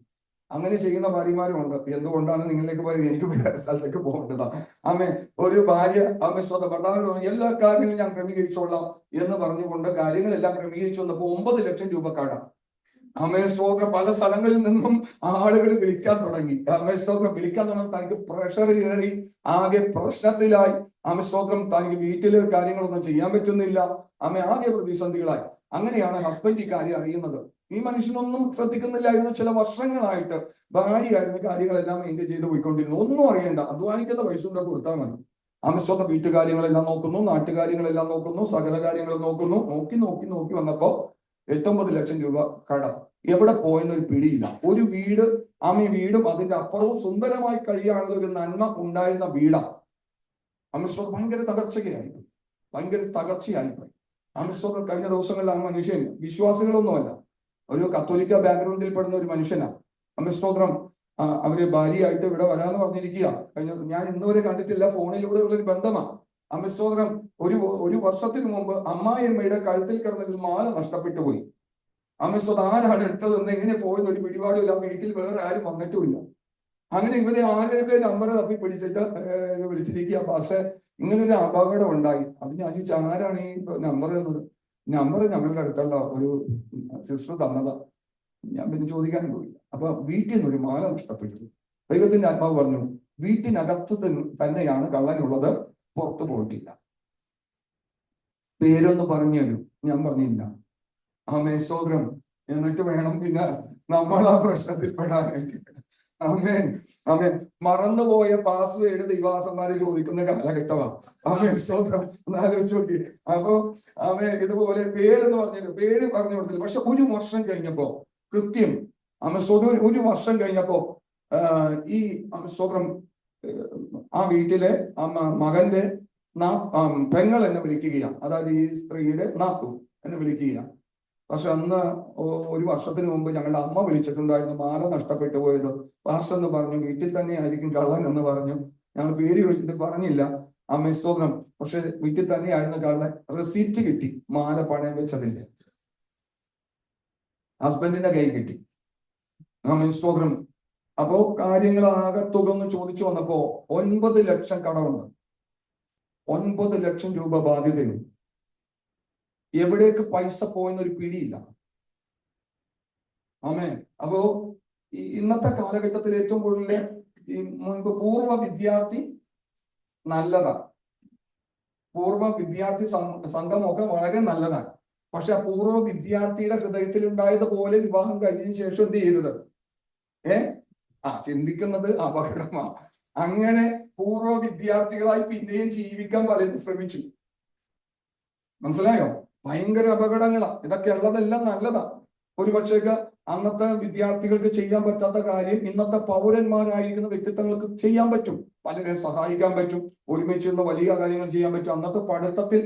അങ്ങനെ ചെയ്യുന്ന ഭാര്യമാരും ഉണ്ട്. എന്തുകൊണ്ടാണ് നിങ്ങളിലേക്ക് പറയുന്നത്? എനിക്ക് വേറെ സ്ഥലത്തേക്ക് പോകേണ്ടതാ. ആമേ, ഒരു ഭാര്യ ആമേ സ്വന്തം ഭർത്താവിനോട് പറഞ്ഞു, എല്ലാ കാര്യങ്ങളും ഞാൻ ക്രമീകരിച്ചോളാം എന്ന് പറഞ്ഞുകൊണ്ട് കാര്യങ്ങളെല്ലാം ക്രമീകരിച്ചു വന്നപ്പോ 9 ലക്ഷം രൂപ കടം. ആമേ സ്തോത്രം. പല സ്ഥലങ്ങളിൽ നിന്നും ആളുകൾ വിളിക്കാൻ തുടങ്ങി. ആമേ സ്തോത്രം. വിളിക്കാൻ തുടങ്ങി തനിക്ക് പ്രഷർ കയറി ആകെ പ്രശ്നത്തിലായി. ആമേ സ്തോത്രം. തനിക്ക് വീട്ടിലെ കാര്യങ്ങളൊന്നും ചെയ്യാൻ പറ്റുന്നില്ല. ആമേ ആകെ പ്രതിസന്ധികളായി. അങ്ങനെയാണ് ഹസ്ബൻഡ് ഈ കാര്യം അറിയുന്നത്. ഈ മനുഷ്യനൊന്നും ശ്രദ്ധിക്കുന്നില്ലായിരുന്നു. ചില വർഷങ്ങളായിട്ട് ഭാര്യയായിരുന്നു കാര്യങ്ങളെല്ലാം മെയിൻറ്റെയിൻ ചെയ്ത് പോയിക്കൊണ്ടിരുന്നു. ഒന്നും അറിയണ്ട, അധ്വാനിക്കുന്ന പൈസ കൂടെ കൊടുത്താൽ മതി. ആമേ സ്വന്തം വീട്ടുകാര്യങ്ങളെല്ലാം നോക്കുന്നു, നാട്ടുകാര്യങ്ങളെല്ലാം നോക്കുന്നു, സകല കാര്യങ്ങൾ നോക്കുന്നു. നോക്കി നോക്കി നോക്കി വന്നപ്പോ 8-9 ലക്ഷം രൂപ കടം. എവിടെ പോയെന്നൊരു പിടിയില്ല. ഒരു വീട്, ആമേ വീടും അതിന്റെ അപ്പുറവും സുന്ദരമായി കഴിയാനുള്ള ഒരു നന്മ ഉണ്ടായിരുന്ന വീടാ. അമിസ്വർ ഭയങ്കര തകർച്ചയായിപ്പോയി. ഭയങ്കര തകർച്ചയായിപ്പോയി. അമിസ്വർ കഴിഞ്ഞ ദിവസങ്ങളിൽ ആ മനുഷ്യൻ വിശ്വാസികളൊന്നുമല്ല, ഒരു കത്തോലിക്ക ബാക്ക്ഗ്രൗണ്ടിൽ പെടുന്ന ഒരു മനുഷ്യനാണ്. അമിസ്തോത്രം. അവര് ഭാര്യയായിട്ട് ഇവിടെ വരാന്ന് പറഞ്ഞിരിക്കുക. ഞാൻ ഇന്നുവരെ കണ്ടിട്ടില്ല, ഫോണിലൂടെ ഉള്ളൊരു ബന്ധമാണ്. അമിസ്തോത്രം. ഒരു വർഷത്തിന് മുമ്പ് അമ്മായിയമ്മയുടെ കഴുത്തിൽ കിടന്നൊരു മാല നഷ്ടപ്പെട്ടു പോയി. അമിസ്തോത്രം. ആരാണ് എടുത്തതെന്ന് എങ്ങനെ പോയത് ഒരു പിടിപാടുമില്ല. വീട്ടിൽ വേറെ ആരും വന്നിട്ടുമില്ല. അങ്ങനെ ഇവരെ ആരുടെയൊക്കെ നമ്പർ തപ്പി പിടിച്ചിട്ട് വിളിച്ചിരിക്കുക, പക്ഷെ ഇങ്ങനൊരു അപകടം ഉണ്ടായി. അത് ഞാൻ ചോദിച്ചു, ആരാണ് ഈ നമ്പർ തന്നത്? നമ്പർ ഞങ്ങളുടെ അടുത്തുള്ള ഒരു സിസ്റ്റർ തന്നതാ. ഞാൻ പിന്നെ ചോദിക്കാനും പോയില്ല. അപ്പൊ വീട്ടിൽ നിന്ന് ഒരു മാല നഷ്ടപ്പെട്ടു. ദൈവത്തിന്റെ ആത്മാവ് പറഞ്ഞു, വീട്ടിനകത്ത് തന്നെയാണ് കള്ളനുള്ളത്, പുറത്തു പോയിട്ടില്ല. പേരൊന്ന് പറഞ്ഞു തരൂ. ഞാൻ പറഞ്ഞില്ല. ആമേ സ്തോത്രം. എന്നിട്ട് വേണം പിന്നെ നമ്മൾ ആ പ്രശ്നത്തിൽ പെടാനായിട്ട്. ആമേൻ. ആമേൻ. മറന്നുപോയ പാസ്വേഡ് ദൈവാസന്മാരെ ചോദിക്കുന്ന കാലഘട്ടമാണ്. ആമേൻ സ്തോത്രം. ഒന്ന് ആലോചിച്ച് നോക്കി. അപ്പൊ ആമേൻ ഇതുപോലെ പേരെന്ന് പറഞ്ഞില്ല, പേര് പറഞ്ഞു കൊടുത്തില്ല. പക്ഷെ ഒരു വർഷം കഴിഞ്ഞപ്പോ കൃത്യം ഒരു വർഷം കഴിഞ്ഞപ്പോ ഈ സ്തോത്രം ആ വീട്ടിലെ മകന്റെ പെങ്ങൾ എന്നെ വിളിക്കുകയാണ്. അതായത് ഈ സ്ത്രീയുടെ നാത്തു എന്നെ വിളിക്കുകയാണ്. പക്ഷെ അന്ന് ഒരു വർഷത്തിന് മുമ്പ് ഞങ്ങളുടെ അമ്മ വിളിച്ചിട്ടുണ്ടായിരുന്നു, മാല നഷ്ടപ്പെട്ടു പോയത്. പാസ്റ്റർ എന്ന് പറഞ്ഞു, വീട്ടിൽ തന്നെ ആയിരിക്കും കള്ളൻ എന്ന് പറഞ്ഞു. ഞങ്ങൾ പേര് ചോദിച്ചിട്ട് പറഞ്ഞില്ല. അമ്മ സ്തോത്രം. പക്ഷെ വീട്ടിൽ തന്നെയായിരുന്നു കള്ളൻ. റെസീപ്റ്റ് കിട്ടി, മാല പണയം വെച്ചതിന്റെ. ഹസ്ബൻഡിന്റെ കൈ കിട്ടി. ആമേ സ്തോത്രം. അപ്പോ കാര്യങ്ങളാകെ തുക ഒന്ന് ചോദിച്ചു വന്നപ്പോ 9 ലക്ഷം കടമുണ്ട്. 9 ലക്ഷം രൂപ ബാധ്യതയുണ്ട്. എവിടേക്ക് പൈസ പോയെന്നൊരു പിടിയില്ല. ആമേ. അപ്പോ ഇന്നത്തെ കാലഘട്ടത്തിൽ ഏറ്റവും കൂടുതൽ ഈ മുൻപ് പൂർവ്വ വിദ്യാർത്ഥി നല്ലതാണ്. പൂർവ്വ വിദ്യാർത്ഥി സംഘമൊക്കെ വളരെ നല്ലതാണ്. പക്ഷെ ആ പൂർവ്വ വിദ്യാർത്ഥിയുടെ ഹൃദയത്തിൽ ഉണ്ടായതുപോലെ വിവാഹം കഴിഞ്ഞതിന് ശേഷം എന്ത് ചെയ്തത്? ചിന്തിക്കുന്നത് അപകടമാണ്. അങ്ങനെ പൂർവ്വ വിദ്യാർത്ഥികളായി പിന്നെയും ജീവിക്കാൻ പലരും ശ്രമിച്ചു. മനസ്സിലായോ? ഭയങ്കര അപകടങ്ങളാ. ഇതൊക്കെ ഉള്ളതെല്ലാം നല്ലതാ. ഒരുപക്ഷേക്ക് അന്നത്തെ വിദ്യാർത്ഥികൾക്ക് ചെയ്യാൻ പറ്റാത്ത കാര്യം ഇന്നത്തെ പൗരന്മാരായിരിക്കുന്ന വ്യക്തിത്വങ്ങൾക്ക് ചെയ്യാൻ പറ്റും. പലരെ സഹായിക്കാൻ പറ്റും. ഒരുമിച്ചുള്ള വലിയ കാര്യങ്ങൾ ചെയ്യാൻ പറ്റും. അന്നത്തെ പഠിത്തത്തിൽ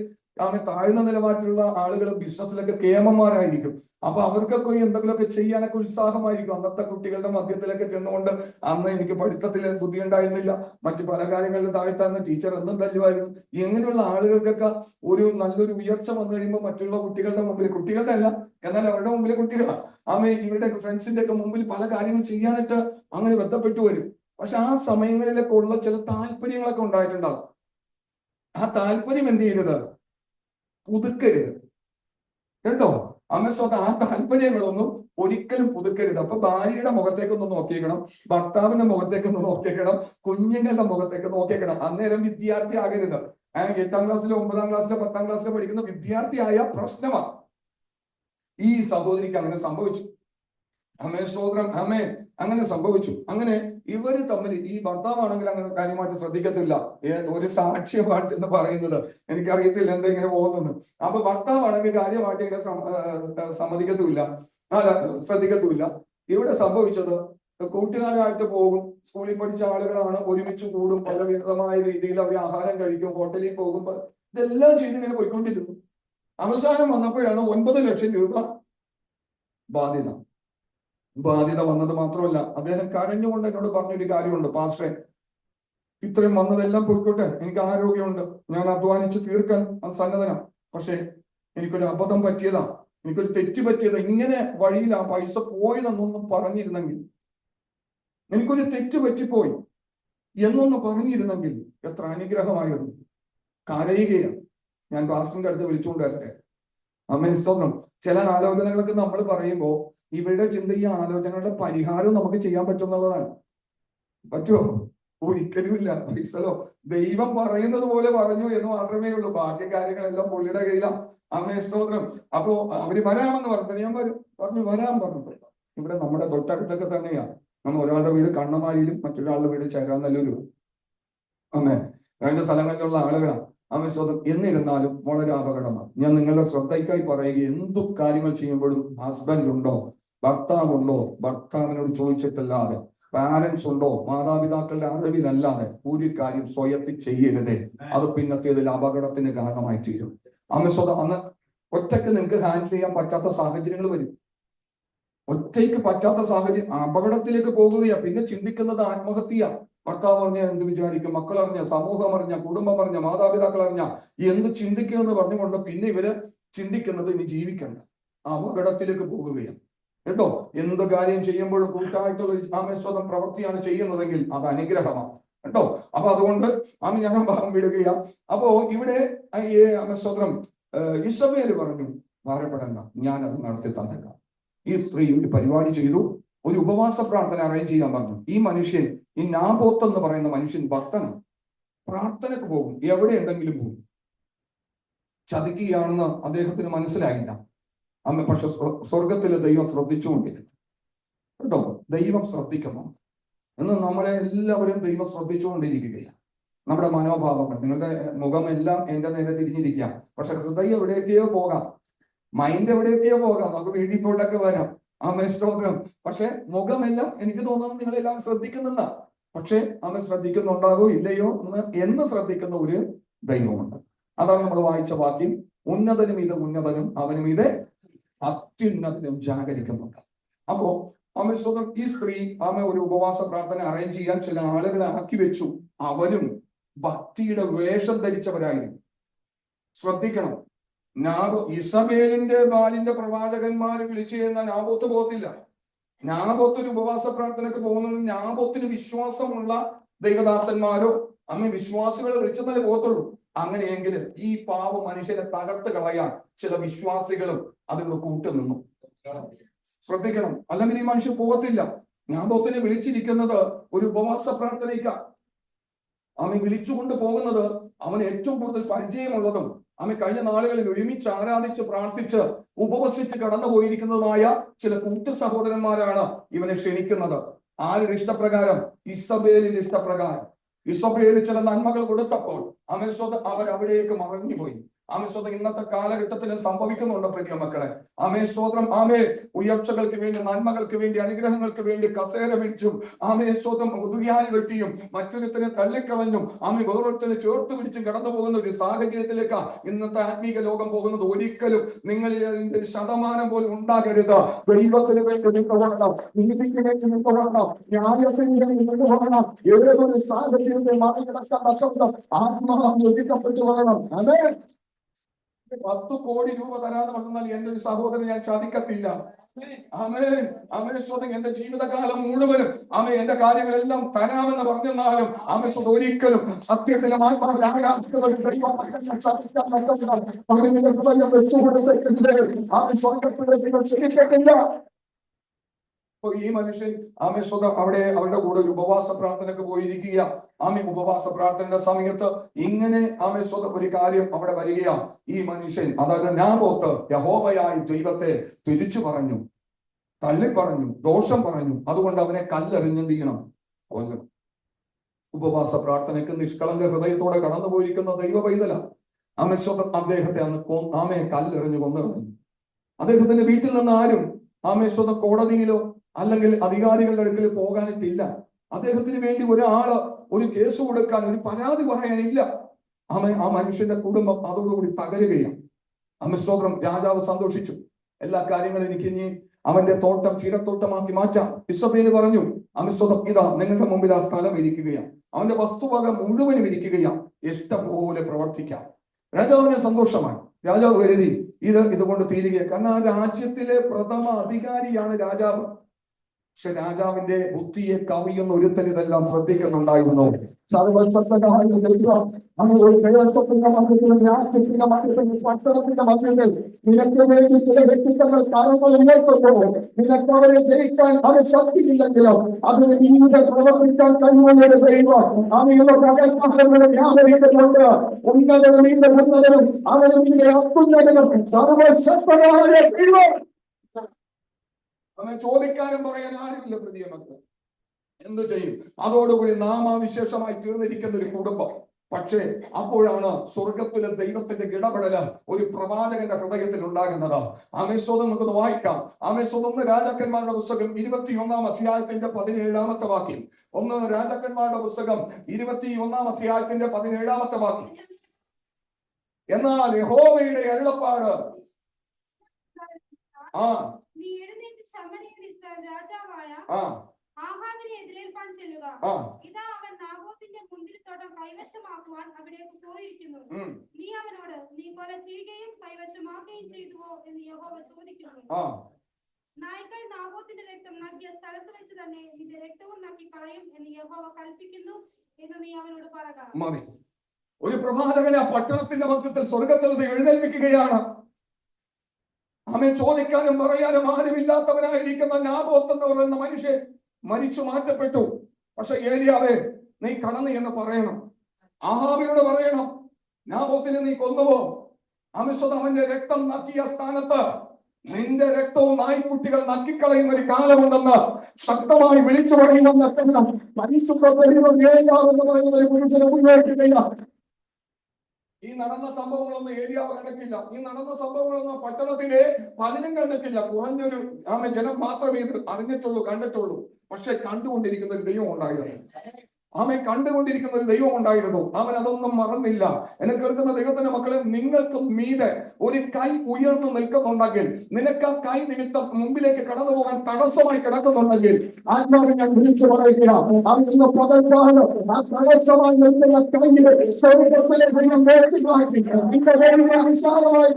താഴ്ന്ന നിലവാരത്തിലുള്ള ആളുകൾ ബിസിനസ്സിലൊക്കെ കേമന്മാരായിരിക്കും. അപ്പൊ അവർക്കൊക്കെ എന്തെങ്കിലുമൊക്കെ ചെയ്യാനൊക്കെ ഉത്സാഹമായിരിക്കും. അന്നത്തെ കുട്ടികളുടെ മധ്യത്തിലൊക്കെ ചെന്നുകൊണ്ട്, അന്ന് എനിക്ക് പഠിത്തത്തിൽ ബുദ്ധി ഉണ്ടായിരുന്നില്ല, മറ്റു പല കാര്യങ്ങളിലും താഴ്ത്താന്ന് ടീച്ചർ എന്നും തല്ലുമായിരുന്നു. ഇങ്ങനെയുള്ള ആളുകൾക്കൊക്കെ ഒരു നല്ലൊരു ഉയർച്ച വന്നു കഴിയുമ്പോൾ മറ്റുള്ള കുട്ടികളുടെ മുമ്പിൽ, കുട്ടികളുടെ അല്ല എന്നാൽ അവരുടെ മുമ്പിലെ കുട്ടികളാണ്, ഇവരുടെ ഫ്രണ്ട്സിന്റെ ഒക്കെ മുമ്പിൽ പല കാര്യങ്ങൾ ചെയ്യാനായിട്ട് അങ്ങനെ ബന്ധപ്പെട്ടു വരും. പക്ഷെ ആ സമയങ്ങളിലൊക്കെ ഉള്ള ചില താല്പര്യങ്ങളൊക്കെ ഉണ്ടായിട്ടുണ്ടാവും. ആ താല്പര്യം എന്ത് ചെയ്യരുത്? പുതുക്കരുത്. കേട്ടോ? സ്വന്തം ആ താല്പര്യങ്ങളൊന്നും ഒരിക്കലും പുതുക്കരുത്. അപ്പൊ ഭാര്യയുടെ മുഖത്തേക്കൊന്ന് നോക്കിയേക്കണം, ഭർത്താവിന്റെ മുഖത്തേക്കൊന്ന് നോക്കിയേക്കണം, കുഞ്ഞുങ്ങളുടെ മുഖത്തേക്ക് നോക്കിയേക്കണം. അന്നേരം വിദ്യാർത്ഥി ആകരുത്. 8ാം ക്ലാസ്സിലോ 9ാം ക്ലാസ്സിലോ 10ാം ക്ലാസ്സിലോ പഠിക്കുന്ന വിദ്യാർത്ഥിയായ പ്രശ്നമാണ്. ഈ സഹോദരിക്ക് അങ്ങനെ സംഭവിച്ചു. അമ്മേ സ്തോത്രം. അമ്മേ അങ്ങനെ സംഭവിച്ചു. അങ്ങനെ ഇവര് തമ്മിൽ, ഈ ഭർത്താവാണെങ്കിൽ അങ്ങനെ കാര്യമായിട്ട് ശ്രദ്ധിക്കത്തില്ല. ഒരു സാക്ഷ്യമായിട്ട് എന്ന് പറയുന്നത് എനിക്കറിയത്തില്ല എന്തെങ്കിലും പോകുന്നത്. അപ്പൊ ഭർത്താവാണെങ്കിൽ കാര്യമായിട്ട് ഇങ്ങനെ സമ്മതിക്കത്തുമില്ല, ശ്രദ്ധിക്കത്തുമില്ല. ഇവിടെ സംഭവിച്ചത്, കൂട്ടുകാരായിട്ട് പോകും, സ്കൂളിൽ പഠിച്ച ആളുകളാണ്, ഒരുമിച്ച് കൂടും, പല വിധമായ രീതിയിൽ അവർ ആഹാരം കഴിക്കും, ഹോട്ടലിൽ പോകുമ്പോ ഇതെല്ലാം ചെയ്ത് ഇങ്ങനെ പോയിക്കൊണ്ടിരുന്നു. അവസാനം വന്നപ്പോഴാണ് 9 ലക്ഷം രൂപ ബാധ്യത വന്നത്. മാത്രമല്ല, അദ്ദേഹം കരഞ്ഞുകൊണ്ട് എന്നോട് പറഞ്ഞൊരു കാര്യമുണ്ട്, പാസ്റ്ററെ ഇത്രയും വന്നതെല്ലാം പോയിക്കോട്ടെ, എനിക്ക് ആരോഗ്യമുണ്ട്, ഞാൻ അധ്വാനിച്ച് തീർക്കാൻ സന്നദ്ധനാണ്, പക്ഷെ എനിക്കൊരു അബദ്ധം പറ്റിയതാ, എനിക്കൊരു തെറ്റ് പറ്റിയതാ, ഇങ്ങനെ വഴിയിൽ ആ പൈസ പോയതെന്നൊന്നും പറഞ്ഞിരുന്നെങ്കിൽ എനിക്കൊരു തെറ്റ് പറ്റിപ്പോയി എന്നൊന്ന് പറഞ്ഞിരുന്നെങ്കിൽ എത്ര അനുഗ്രഹമായിരുന്നു. കരയുകയാണ്. ഞാൻ പാസ്റ്ററിന്റെ അടുത്ത് വിളിച്ചുകൊണ്ട് വരട്ടെ. അമ്മ സ്തോത്രം. ചില ആലോചനകളൊക്കെ നമ്മൾ പറയുമ്പോൾ ഇവരുടെ ചിന്ത ഈ ആലോചനകളുടെ പരിഹാരം നമുക്ക് ചെയ്യാൻ പറ്റുന്നതാണ്. പറ്റുമോ? ഒരിക്കലുമില്ല. ക്രൈസ്തലോ, ദൈവം പറയുന്നത് പോലെ പറഞ്ഞു എന്ന് മാത്രമേ ഉള്ളൂ. ബാക്കി കാര്യങ്ങളെല്ലാം പുള്ളിയുടെ കയ്യിലാണ്. അമ്മേ സ്തോത്രം. അപ്പോ അവര് വരാമെന്ന് പറഞ്ഞു. ഞാൻ പറഞ്ഞു വരാൻ പറഞ്ഞു. ഇവിടെ നമ്മുടെ തൊട്ടടുത്തൊക്കെ തന്നെയാണ്. നമ്മൾ ഒരാളുടെ വീട് കണ്ണമാലിയിലും മറ്റൊരാളുടെ വീട് ചേരാനല്ലൂരും. അമ്മേ, രണ്ട് സ്ഥലങ്ങളിലുള്ള ആളുകളാണ്. അമ്മേ സ്തോത്രം. എന്നിരുന്നാലും വളരെ അപകടമാണ്. ഞാൻ നിങ്ങളുടെ ശ്രദ്ധയ്ക്കായി പറയുക, എന്തു കാര്യങ്ങൾ ചെയ്യുമ്പോഴും ഹസ്ബൻഡ് ഉണ്ടോ, ഭർത്താവുണ്ടോ, ഭർത്താവിനോട് ചോദിച്ചിട്ടല്ലാതെ, പാരന്റ്സ് ഉണ്ടോ, മാതാപിതാക്കളുടെ അറിവിലല്ലാതെ ഒരു കാര്യം സ്വയത്തിൽ ചെയ്യരുതേ. അത് പിന്നത്തേതിൽ അപകടത്തിന് കാരണമായി തീരും. അമ്മ സ്വന്തം അന്ന് ഒറ്റയ്ക്ക് നിങ്ങൾക്ക് ഹാൻഡിൽ ചെയ്യാൻ പറ്റാത്ത സാഹചര്യങ്ങൾ വരും. ഒറ്റയ്ക്ക് പറ്റാത്ത സാഹചര്യം അപകടത്തിലേക്ക് പോകുകയാ. പിന്നെ ചിന്തിക്കുന്നത് ആത്മഹത്യ. ഭർത്താവ് അറിഞ്ഞാൽ എന്ത് വിചാരിക്കും, മക്കൾ അറിഞ്ഞ, സമൂഹം അറിഞ്ഞ, കുടുംബം അറിഞ്ഞ, മാതാപിതാക്കൾ അറിഞ്ഞ എന്ത് ചിന്തിക്കുമെന്ന് പറഞ്ഞുകൊണ്ട് പിന്നെ ഇവര് ചിന്തിക്കുന്നത് ഇനി ജീവിക്കണ്ട, അപകടത്തിലേക്ക് പോകുകയാണ് കേട്ടോ. എന്ത് കാര്യം ചെയ്യുമ്പോഴും കൂട്ടായിട്ടുള്ള ആമേശ്വരം പ്രവൃത്തിയാണ് ചെയ്യുന്നതെങ്കിൽ അത് അനുഗ്രഹമാണ് കേട്ടോ. അപ്പൊ അതുകൊണ്ട് ഞാൻ ഭാഗം വിടുകയാണ്. അപ്പോ ഇവിടെ ആമേശ്വരം ഇസബേൽ പറഞ്ഞു, ഭാരപ്പെടണ്ട, ഞാൻ അത് നടത്തി തന്നേക്കാം. ഈ സ്ത്രീ ഒരു പരിപാടി ചെയ്തു. ഒരു ഉപവാസ പ്രാർത്ഥന അറേഞ്ച് ചെയ്യാൻ പറഞ്ഞു. ഈ മനുഷ്യൻ, ഈ നാബോത്ത് എന്ന് പറയുന്ന മനുഷ്യൻ ഭക്തനാണ്. പ്രാർത്ഥനക്ക് പോകും, എവിടെ ഉണ്ടെങ്കിലും പോകും. ചതിക്കുകയാണെന്ന് അദ്ദേഹത്തിന് മനസ്സിലായില്ല. പക്ഷെ സ്വർഗത്തിലെ ദൈവം ശ്രദ്ധിച്ചുകൊണ്ടിരുന്നു കേട്ടോ. ദൈവം ശ്രദ്ധിക്കുന്നു എന്ന് നമ്മളെ എല്ലാവരും ദൈവം ശ്രദ്ധിച്ചുകൊണ്ടിരിക്കുകയാണ്. നമ്മുടെ മനോഭാവങ്ങൾ, നിങ്ങളുടെ മുഖമെല്ലാം എന്റെ നേരെ തിരിഞ്ഞിരിക്കാം, പക്ഷെ ഹൃദയം എവിടെയൊക്കെയോ പോകാം, മൈൻഡ് എവിടെയൊക്കെയോ പോകാം, നമുക്ക് വീട്ടിൽ പോയിട്ടൊക്കെ വരാം. സ്തോത്രം. പക്ഷെ മുഖമെല്ലാം എനിക്ക് തോന്നുന്നത് നിങ്ങളെല്ലാം ശ്രദ്ധിക്കുന്നില്ല. പക്ഷെ അവൻ ശ്രദ്ധിക്കുന്നുണ്ടാകോ ഇല്ലയോ എന്ന് ശ്രദ്ധിക്കുന്ന ഒരു ദൈവമുണ്ട്. അതാണ് നമ്മൾ വായിച്ച വാക്യം. ഉന്നതനും ഇത് ഉന്നതനും അവനും ഇത് അത്യുന്നതനും ജാഗരിക്കുന്നുണ്ട്. അപ്പോ സ്വന്തം ഈ സ്ത്രീ ഒരു ഉപവാസ പ്രാർത്ഥന അറേഞ്ച് ചെയ്യാൻ ചില ആളുകളെ ആക്കി വെച്ചു. അവരും ഭക്തിയുടെ വേഷം ധരിച്ചവരായിരുന്നു. ശ്രദ്ധിക്കണം, ഇസബേലിന്റെ ബാലിന്റെ പ്രവാചകന്മാര് വിളിച്ചു ചെയ്യുന്ന നാബോത്ത് പോകത്തില്ല. നാബോത്ത് ഒരു ഉപവാസ പ്രാർത്ഥനക്ക് പോകുന്നത് നാബോത്തിന് വിശ്വാസമുള്ള ദൈവദാസന്മാരോ വിശ്വാസികളെ വിളിച്ചെന്നല്ലേ പോകത്തുള്ളൂ. അങ്ങനെയെങ്കിൽ ഈ പാവ മനുഷ്യരെ തകർത്ത് കളയാൻ ചില വിശ്വാസികളും അതിനോട് കൂട്ടുനിന്നു. ശ്രദ്ധിക്കണം, അല്ലെങ്കിൽ ഈ മനുഷ്യൻ പോകത്തില്ല. നാബോത്തിനെ വിളിച്ചിരിക്കുന്നത് ഒരു ഉപവാസ പ്രാർത്ഥനയ്ക്കാണ്. വിളിച്ചുകൊണ്ട് പോകുന്നത് അവന് ഏറ്റവും കൂടുതൽ പരിചയമുള്ളതും കഴിഞ്ഞ നാളുകളിൽ ഒരുമിച്ച് ആരാധിച്ച് പ്രാർത്ഥിച്ച് ഉപവസിച്ച് കടന്നു പോയിരിക്കുന്നതുമായ ചില കൂട്ടു സഹോദരന്മാരാണ് ഇവനെ ക്ഷണിക്കുന്നത്. ആരുടെ ഇഷ്ടപ്രകാരം? ഇസബേലിന്റെ ഇഷ്ടപ്രകാരം. ഇസബേൽ ചില നന്മകൾ കൊടുത്തപ്പോൾ അവരവിടേക്ക് മറഞ്ഞുപോയി. ഇന്നത്തെ കാലഘട്ടത്തിൽ സംഭവിക്കുന്നുണ്ട് പ്രിയ മക്കളെ. സ്വതന്ത്രം ഉയർച്ചകൾക്ക് വേണ്ടി, നന്മകൾക്ക് വേണ്ടി, അനുഗ്രഹങ്ങൾക്ക് വേണ്ടി കസേര പിടിച്ചും സ്വതം ഉദുര്യായി വെട്ടിയും മറ്റൊരുത്തിനെ തള്ളിക്കളഞ്ഞും വേറൊരുത്തിനെ ചേർത്ത് പിടിച്ചും കടന്നു പോകുന്ന ഒരു സാഹചര്യത്തിലേക്ക് ഇന്നത്തെ ആത്മീക ലോകം പോകുന്നത്. ഒരിക്കലും നിങ്ങളിൽ അതിന്റെ ശതമാനം പോലും ഉണ്ടാകരുത്. ദൈവത്തിന് വേണ്ടി നിന്നുകൊള്ളണം, നീതിക്ക് വേണ്ടി നിന്നുകൊള്ളണം, ന്യായത്തിന് വേണ്ടി നിന്നുകൊള്ളണം. ഏതൊരു സാഹചര്യത്തെ മറികടക്കാൻ പറ്റുന്ന ആത്മാവ് ഒതുക്കപ്പെട്ടു കൊള്ളണം. അതെ, 10 കോടി രൂപ തരാതെ വന്നാൽ എന്റെ ഒരു സഹോദരൻ ഞാൻ ചതിക്കത്തില്ല. എന്റെ ജീവിതകാലം മുഴുവനും എന്റെ കാര്യങ്ങളെല്ലാം തരാമെന്ന് പറഞ്ഞാലും ഒരിക്കലും സത്യത്തിലും ഈ മനുഷ്യൻ അവിടെ അവരുടെ കൂടെ ഒരു ഉപവാസ പ്രാർത്ഥനക്ക് പോയിരിക്കുക. ഉപവാസ പ്രാർത്ഥനയുടെ സമയത്ത് ഇങ്ങനെ ഒരു കാര്യം അവിടെ വരികയാ. ഈ മനുഷ്യൻ, അതായത് നാബോത്ത്, യഹോവയായ ദൈവത്തെ തിരിച്ചു പറഞ്ഞു, തള്ളി പറഞ്ഞു, ദോഷം പറഞ്ഞു. അതുകൊണ്ട് അവനെ കല്ലെറിഞ്ഞെന്ത് ചെയ്യണം? കൊല്ലണം. ഉപവാസ പ്രാർത്ഥനയ്ക്ക് നിഷ്കളങ്ക ഹൃദയത്തോടെ കടന്നു പോയിരിക്കുന്ന ദൈവ പൈതല അദ്ദേഹത്തെ അന്ന് കല്ലെറിഞ്ഞു കൊന്നു കളഞ്ഞു. അദ്ദേഹത്തിന്റെ വീട്ടിൽ നിന്ന് ആരും കോടതിയിലോ അല്ലെങ്കിൽ അധികാരികളുടെ അടുക്കൽ പോകാനിട്ടില്ല. അദ്ദേഹത്തിന് വേണ്ടി ഒരു കേസ് കൊടുക്കാൻ, ഒരു പരാതി പറയാനില്ല. ആ മനുഷ്യന്റെ കുടുംബം അതോടുകൂടി തകരുകയാണ്. സ്തോത്രം. രാജാവ് സന്തോഷിച്ചു. എല്ലാ കാര്യങ്ങളും എനിക്ക് ഇനി അവന്റെ തോട്ടം ചീരത്തോട്ടമാക്കി മാറ്റാം. ഇസബേൽ പറഞ്ഞു, സ്തോത്രം, ഇതാ നിങ്ങളുടെ മുമ്പിൽ ആ സ്ഥലം ഇരിക്കുകയാണ്, അവന്റെ വസ്തുവക മുഴുവനും ഇരിക്കുകയാണ്, ഇഷ്ടംപോലെ പ്രവർത്തിക്കാം. രാജാവിന് സന്തോഷമായി. രാജാവ് കരുതി ഇതുകൊണ്ട് തീരുക. കാരണം ആ രാജ്യത്തിലെ പ്രഥമ അധികാരിയാണ് രാജാവ്. പക്ഷെ രാജാവിന്റെ ബുദ്ധിയെ കവിയുന്ന ഒരുത്തൻ ഇതെല്ലാം ശ്രദ്ധിക്കുന്നുണ്ടായിരുന്നു. സർവശക്തനായ ദൈവം അങ്ങനെ ഒരു ദേവസ്വത്തിന്റെ മധ്യത്തിലും രാജ്യത്തിന്റെ മധ്യത്തിലും പട്ടണത്തിന്റെ മധ്യത്തിൽ നിനക്ക് വേണ്ടി ചില വ്യക്തിത്വങ്ങൾ കരങ്ങൾ ഉയർത്തുമ്പോൾ നിനക്ക് അവരെ ജയിക്കാൻ അത് ശക്തിയില്ലെങ്കിലും അതിന് നീന്റെ പ്രവർത്തിക്കാൻ കഴിവുള്ള ദൈവം അങ്ങനെയുള്ള പകൽക്കാലങ്ങളുടെ വ്യാപരിക്കുന്നുണ്ട്. ഉന്നതരും നിന്റെ ഉന്നതരും അവരും നിന്റെ അത്യുന്നതരും സർവശക്തനായ ദൈവം. അങ്ങനെ ചോദിക്കാനും പറയാൻ ആരുമില്ല. പ്രിയമക്കൾ എന്തു ചെയ്യും? അതോടുകൂടി നാമാവിശേഷമായി തീർന്നിരിക്കുന്ന ഒരു കുടുംബം. പക്ഷേ അപ്പോഴാണ് സ്വർഗത്തിലെ ദൈവത്തിന്റെ ഇടപെടല് ഒരു പ്രവാചകന്റെ ഹൃദയത്തിൽ ഉണ്ടാകുന്നത്. ആമേശ്വരം നമുക്കൊന്ന് വായിക്കാം. ആമേശ്വരം 1 രാജാക്കന്മാരുടെ പുസ്തകം 21-ാം അധ്യായത്തിന്റെ 17-ാമത്തെ വാക്യം. 1 രാജാക്കന്മാരുടെ പുസ്തകം 21-ാം അധ്യായത്തിന്റെ 17-ാമത്തെ വാക്യം. എന്നാൽ യഹോവയുടെ അരുളപ്പാട് ആഹാബിനെ എതിരേൽപ്പാൻ ചെല്ലുക. ഇതാ അവൻ നാബോത്തിന്റെ മുന്തിരിത്തോട്ടം കൈവശമാക്കുവാൻ അവിടേക്ക് പോയിരിക്കുന്നു. നീ അവനോട് നീ കൊല ചെയ്യുകയും കൈവശമാക്കുകയും ചെയ്തുവോ എന്ന് യഹോവ ചോദിക്കുന്നു. നായ്ക്കൾ നാബോത്തിന്റെ രക്തം നക്കിയ സ്ഥലത്ത് വെച്ച് തന്നെ നിന്റെ രക്തവും നക്കി കളയും എന്ന് യഹോവ കൽപ്പിക്കുന്നു എന്ന് നീ അവനോട് പറക. ഒരു പ്രവാചകനെ ആ പട്ടണത്തിന്റെ മധ്യത്തിൽ സ്വർഗത്തിൽ നിന്ന് എഴുന്നേൽപ്പിക്കുകയാണ്. അവൻ ചോദിക്കാനും പറയാനും ആരുമില്ലാത്തവനായിരിക്കുന്ന നാബോത്ത് എന്ന് പറയുന്ന മനുഷ്യൻ മരിച്ചു മാറ്റപ്പെട്ടു. പക്ഷെ ഏലിയാവേ, നീ കടന്നു എന്ന് പറയണം. ആഹാബിയോട് പറയണം, നാബോത്തിനെ നീ കൊന്നുവോ? അവന്റെ രക്തം നക്കിയ സ്ഥാനത്ത് നിന്റെ രക്തവും നായ്ക്കുട്ടികൾ നക്കിക്കളയുന്ന ഒരു കാലമുണ്ടെന്ന് ശക്തമായി വിളിച്ചു പറയുമെന്ന് പരിശുദ്ധ എന്ന് പറയുന്ന ഒരു പുരുഷനെ ഉപയോഗിക്കുകയാണ്. ഈ നടന്ന സംഭവങ്ങളൊന്നും ഏരിയാവ് കണ്ടിട്ടില്ല. ഈ നടന്ന സംഭവങ്ങളൊന്നും പട്ടണത്തിലെ പലരും കണ്ടിട്ടില്ല. കുറഞ്ഞൊരു ജനം മാത്രമേ ഇത് അറിഞ്ഞിട്ടുള്ളൂ, കണ്ടിട്ടുള്ളൂ. പക്ഷെ കണ്ടുകൊണ്ടിരിക്കുന്ന ഒരു ദൈവം ഉണ്ടായിരുന്നു. അവൻ കണ്ടുകൊണ്ടിരിക്കുന്ന ഒരു ദൈവം ഉണ്ടായിരുന്നു. അവൻ അതൊന്നും മറന്നില്ല. എന്നെ കേൾക്കുന്ന ദൈവത്തിന്റെ മക്കളെ, നിങ്ങൾക്ക് മീതെ ഒരു കൈ ഉയർന്നു നിൽക്കുന്നുണ്ടെങ്കിൽ, നിനക്ക് ആ കൈ നിമിത്തം മുമ്പിലേക്ക് കടന്നു പോകാൻ തടസ്സമായി കിടക്കുന്നുണ്ടെങ്കിൽ, ആത്മാവിനെ ഞാൻ വിളിച്ചു പറയുക, അവന് പകൽക്കാലം ആ തടസ്സമായി നിൽക്കുന്ന കൈയിലെ സ്വർഗ്ഗത്തിലെ ദൈവം വേർതിരിവാക്കി നിന്റെ വിശാലമായി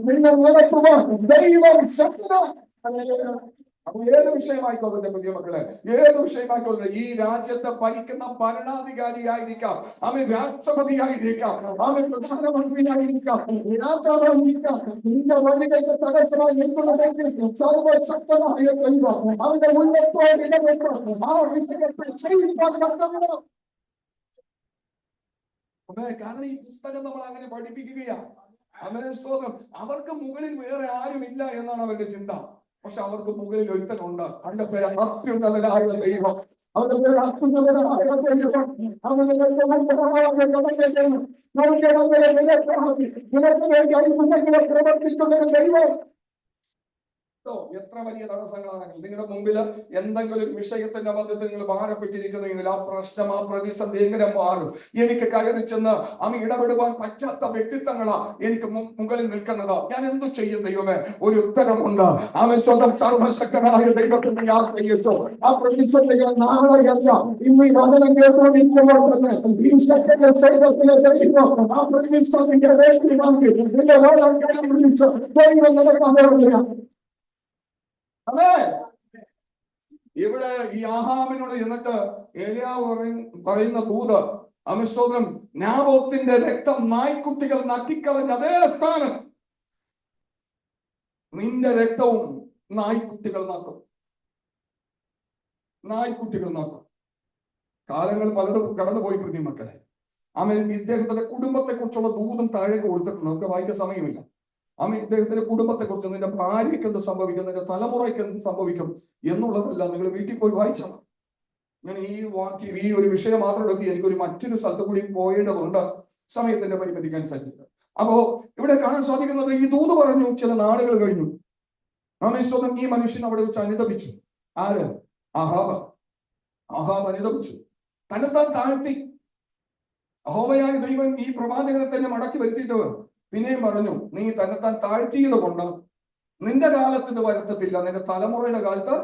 നിങ്ങൾ നിലത്തുവാൻ ദൈവം ശക്തനാണ്. അപ്പൊ ഏത് വിഷയമായിക്കോട്ടെ പുതിയ മക്കളെ, ഏത് വിഷയമായിക്കോട്ടെ, ഈ രാജ്യത്തെ ഭരിക്കുന്ന ഭരണാധികാരിയായിരിക്കാം, അവൻ രാഷ്ട്രപതിയായിരിക്കാം, അവൻ പ്രധാനമന്ത്രിയായിരിക്കാം, രാജാവായിരിക്കാം, നിന്റെ വഴികൾക്ക് തടസ്സമായി നിൽക്കുന്നതെങ്കിൽ സർവശക്തനായ ദൈവം അവന്റെ ഉന്നതത്തോട് ഇടപെട്ട് ആ വിഷയത്തെ ചെയ്യിക്കാൻ നടത്തണം. കാരണം ഈ പുസ്തകം നമ്മൾ അങ്ങനെ പഠിപ്പിക്കുകയാണ്. അവർക്ക് മുകളിൽ വേറെ ആരുമില്ല എന്നാണ് അവരുടെ ചിന്ത. പക്ഷെ അവർക്ക് മുകളിൽ ഒരുത്തനുണ്ട്. അവന്റെ പേര് അത്യുന്നതനായ ദൈവം. അവന്റെ പേര് അത്യുന്നതനായ ദൈവം. പ്രവർത്തിക്കുന്ന ദൈവം. എത്ര വലിയ തടസ്സങ്ങളാണെങ്കിൽ നിങ്ങളുടെ മുമ്പിൽ എന്തെങ്കിലും ഒരു വിഷയത്തിന്റെ മധ്യത്തിൽ നിങ്ങൾ ഭാരപ്പെട്ടിരിക്കുന്നെങ്കിൽ ആ പ്രശ്നം, ആ പ്രതിസന്ധി എങ്ങനെ മാറും? എനിക്ക് കയറി ചെന്ന് അവൻ ഇടപെടുവാൻ പറ്റാത്ത വ്യക്തിത്വങ്ങളാ എനിക്ക് മുകളിൽ നിൽക്കുന്നത്. ഞാൻ എന്തു ചെയ്യും ദൈവമേ? ഒരു ഉത്തരമുണ്ട്. അവൻ സ്വന്തം സർവശക്തനായ ദൈവത്തിന് ആശ്രയിച്ചു. ആ പ്രതിസന്ധികൾ നാളെയല്ല, ഇന്ന് ഈ വചനം കേട്ടുകൊണ്ടിരിക്കുമ്പോൾ തന്നെ ഈ ശക്തന്റെ ശരീരത്തിലെ ദൈവം ആ പ്രതിസന്ധിയെ വേണ്ടി നിന്റെ വേളം കൈ വിളിച്ച് ദൈവം നടക്കാൻ പോവുകയാണ്. അല്ലേ? ഇവിടെ ഈ ആഹാബിനോട് എന്നിട്ട് ഏലിയാവ് പറയുന്ന ദൂത്, അമിസ്തോത്രം, നാബോത്തിന്റെ രക്തം നായ്ക്കുട്ടികൾ നക്കിക്കളഞ്ഞ അതേ സ്ഥാനത്ത് നിന്റെ രക്തവും നായ്ക്കുട്ടികൾ നക്കും. നായ്ക്കുട്ടികൾ നക്കും. കാലങ്ങൾ പലതും കടന്നുപോയി പ്രതി മക്കളെ. അവൻ ഇദ്ദേഹത്തിന്റെ കുടുംബത്തെ കുറിച്ചുള്ള ദൂതും താഴേക്ക് കൊടുത്തിട്ടുണ്ട്. നമുക്ക് വായിക്കാൻ സമയമില്ല. ഇദ്ദേഹത്തിന്റെ കുടുംബത്തെ കുറിച്ച്, നിന്റെ ഭാര്യയ്ക്ക് എന്ത് സംഭവിക്കും, നിന്റെ തലമുറയ്ക്ക് എന്ത് സംഭവിക്കും എന്നുള്ളതല്ല നിങ്ങൾ വീട്ടിൽ പോയി വായിച്ചാൽ. ഞാൻ ഈ ഒരു വിഷയം മാത്രം എടുക്കി എനിക്കൊരു മറ്റൊരു സ്ഥലത്ത് കൂടി പോയേണ്ടതുണ്ട്, സമയത്തിന്റെ പരിമിതിക്ക് അനുസരിച്ചിട്ട്. അപ്പോ ഇവിടെ കാണാൻ സാധിക്കുന്നത്, ഈ ദൂത് പറഞ്ഞു. ചില നാളുകൾ കഴിഞ്ഞു. ഈ മനുഷ്യൻ അവിടെ വെച്ച് അനുതപിച്ചു. ആര്? ആഹാബ് അനുതപിച്ചു. തന്നെത്താൻ താഴ്ത്തി. യഹോവയായ ദൈവം ഈ പ്രവാചകനെ തന്നെ മടക്കി വരുത്തിയിട്ട് പിന്നെയും പറഞ്ഞു, നീ തന്നെത്താൻ താഴ്ത്തിയത് കൊണ്ട് നിന്റെ കാലത്ത് ഇത് വരുത്തത്തില്ല, നിന്റെ തലമുറയുടെ കാലത്ത്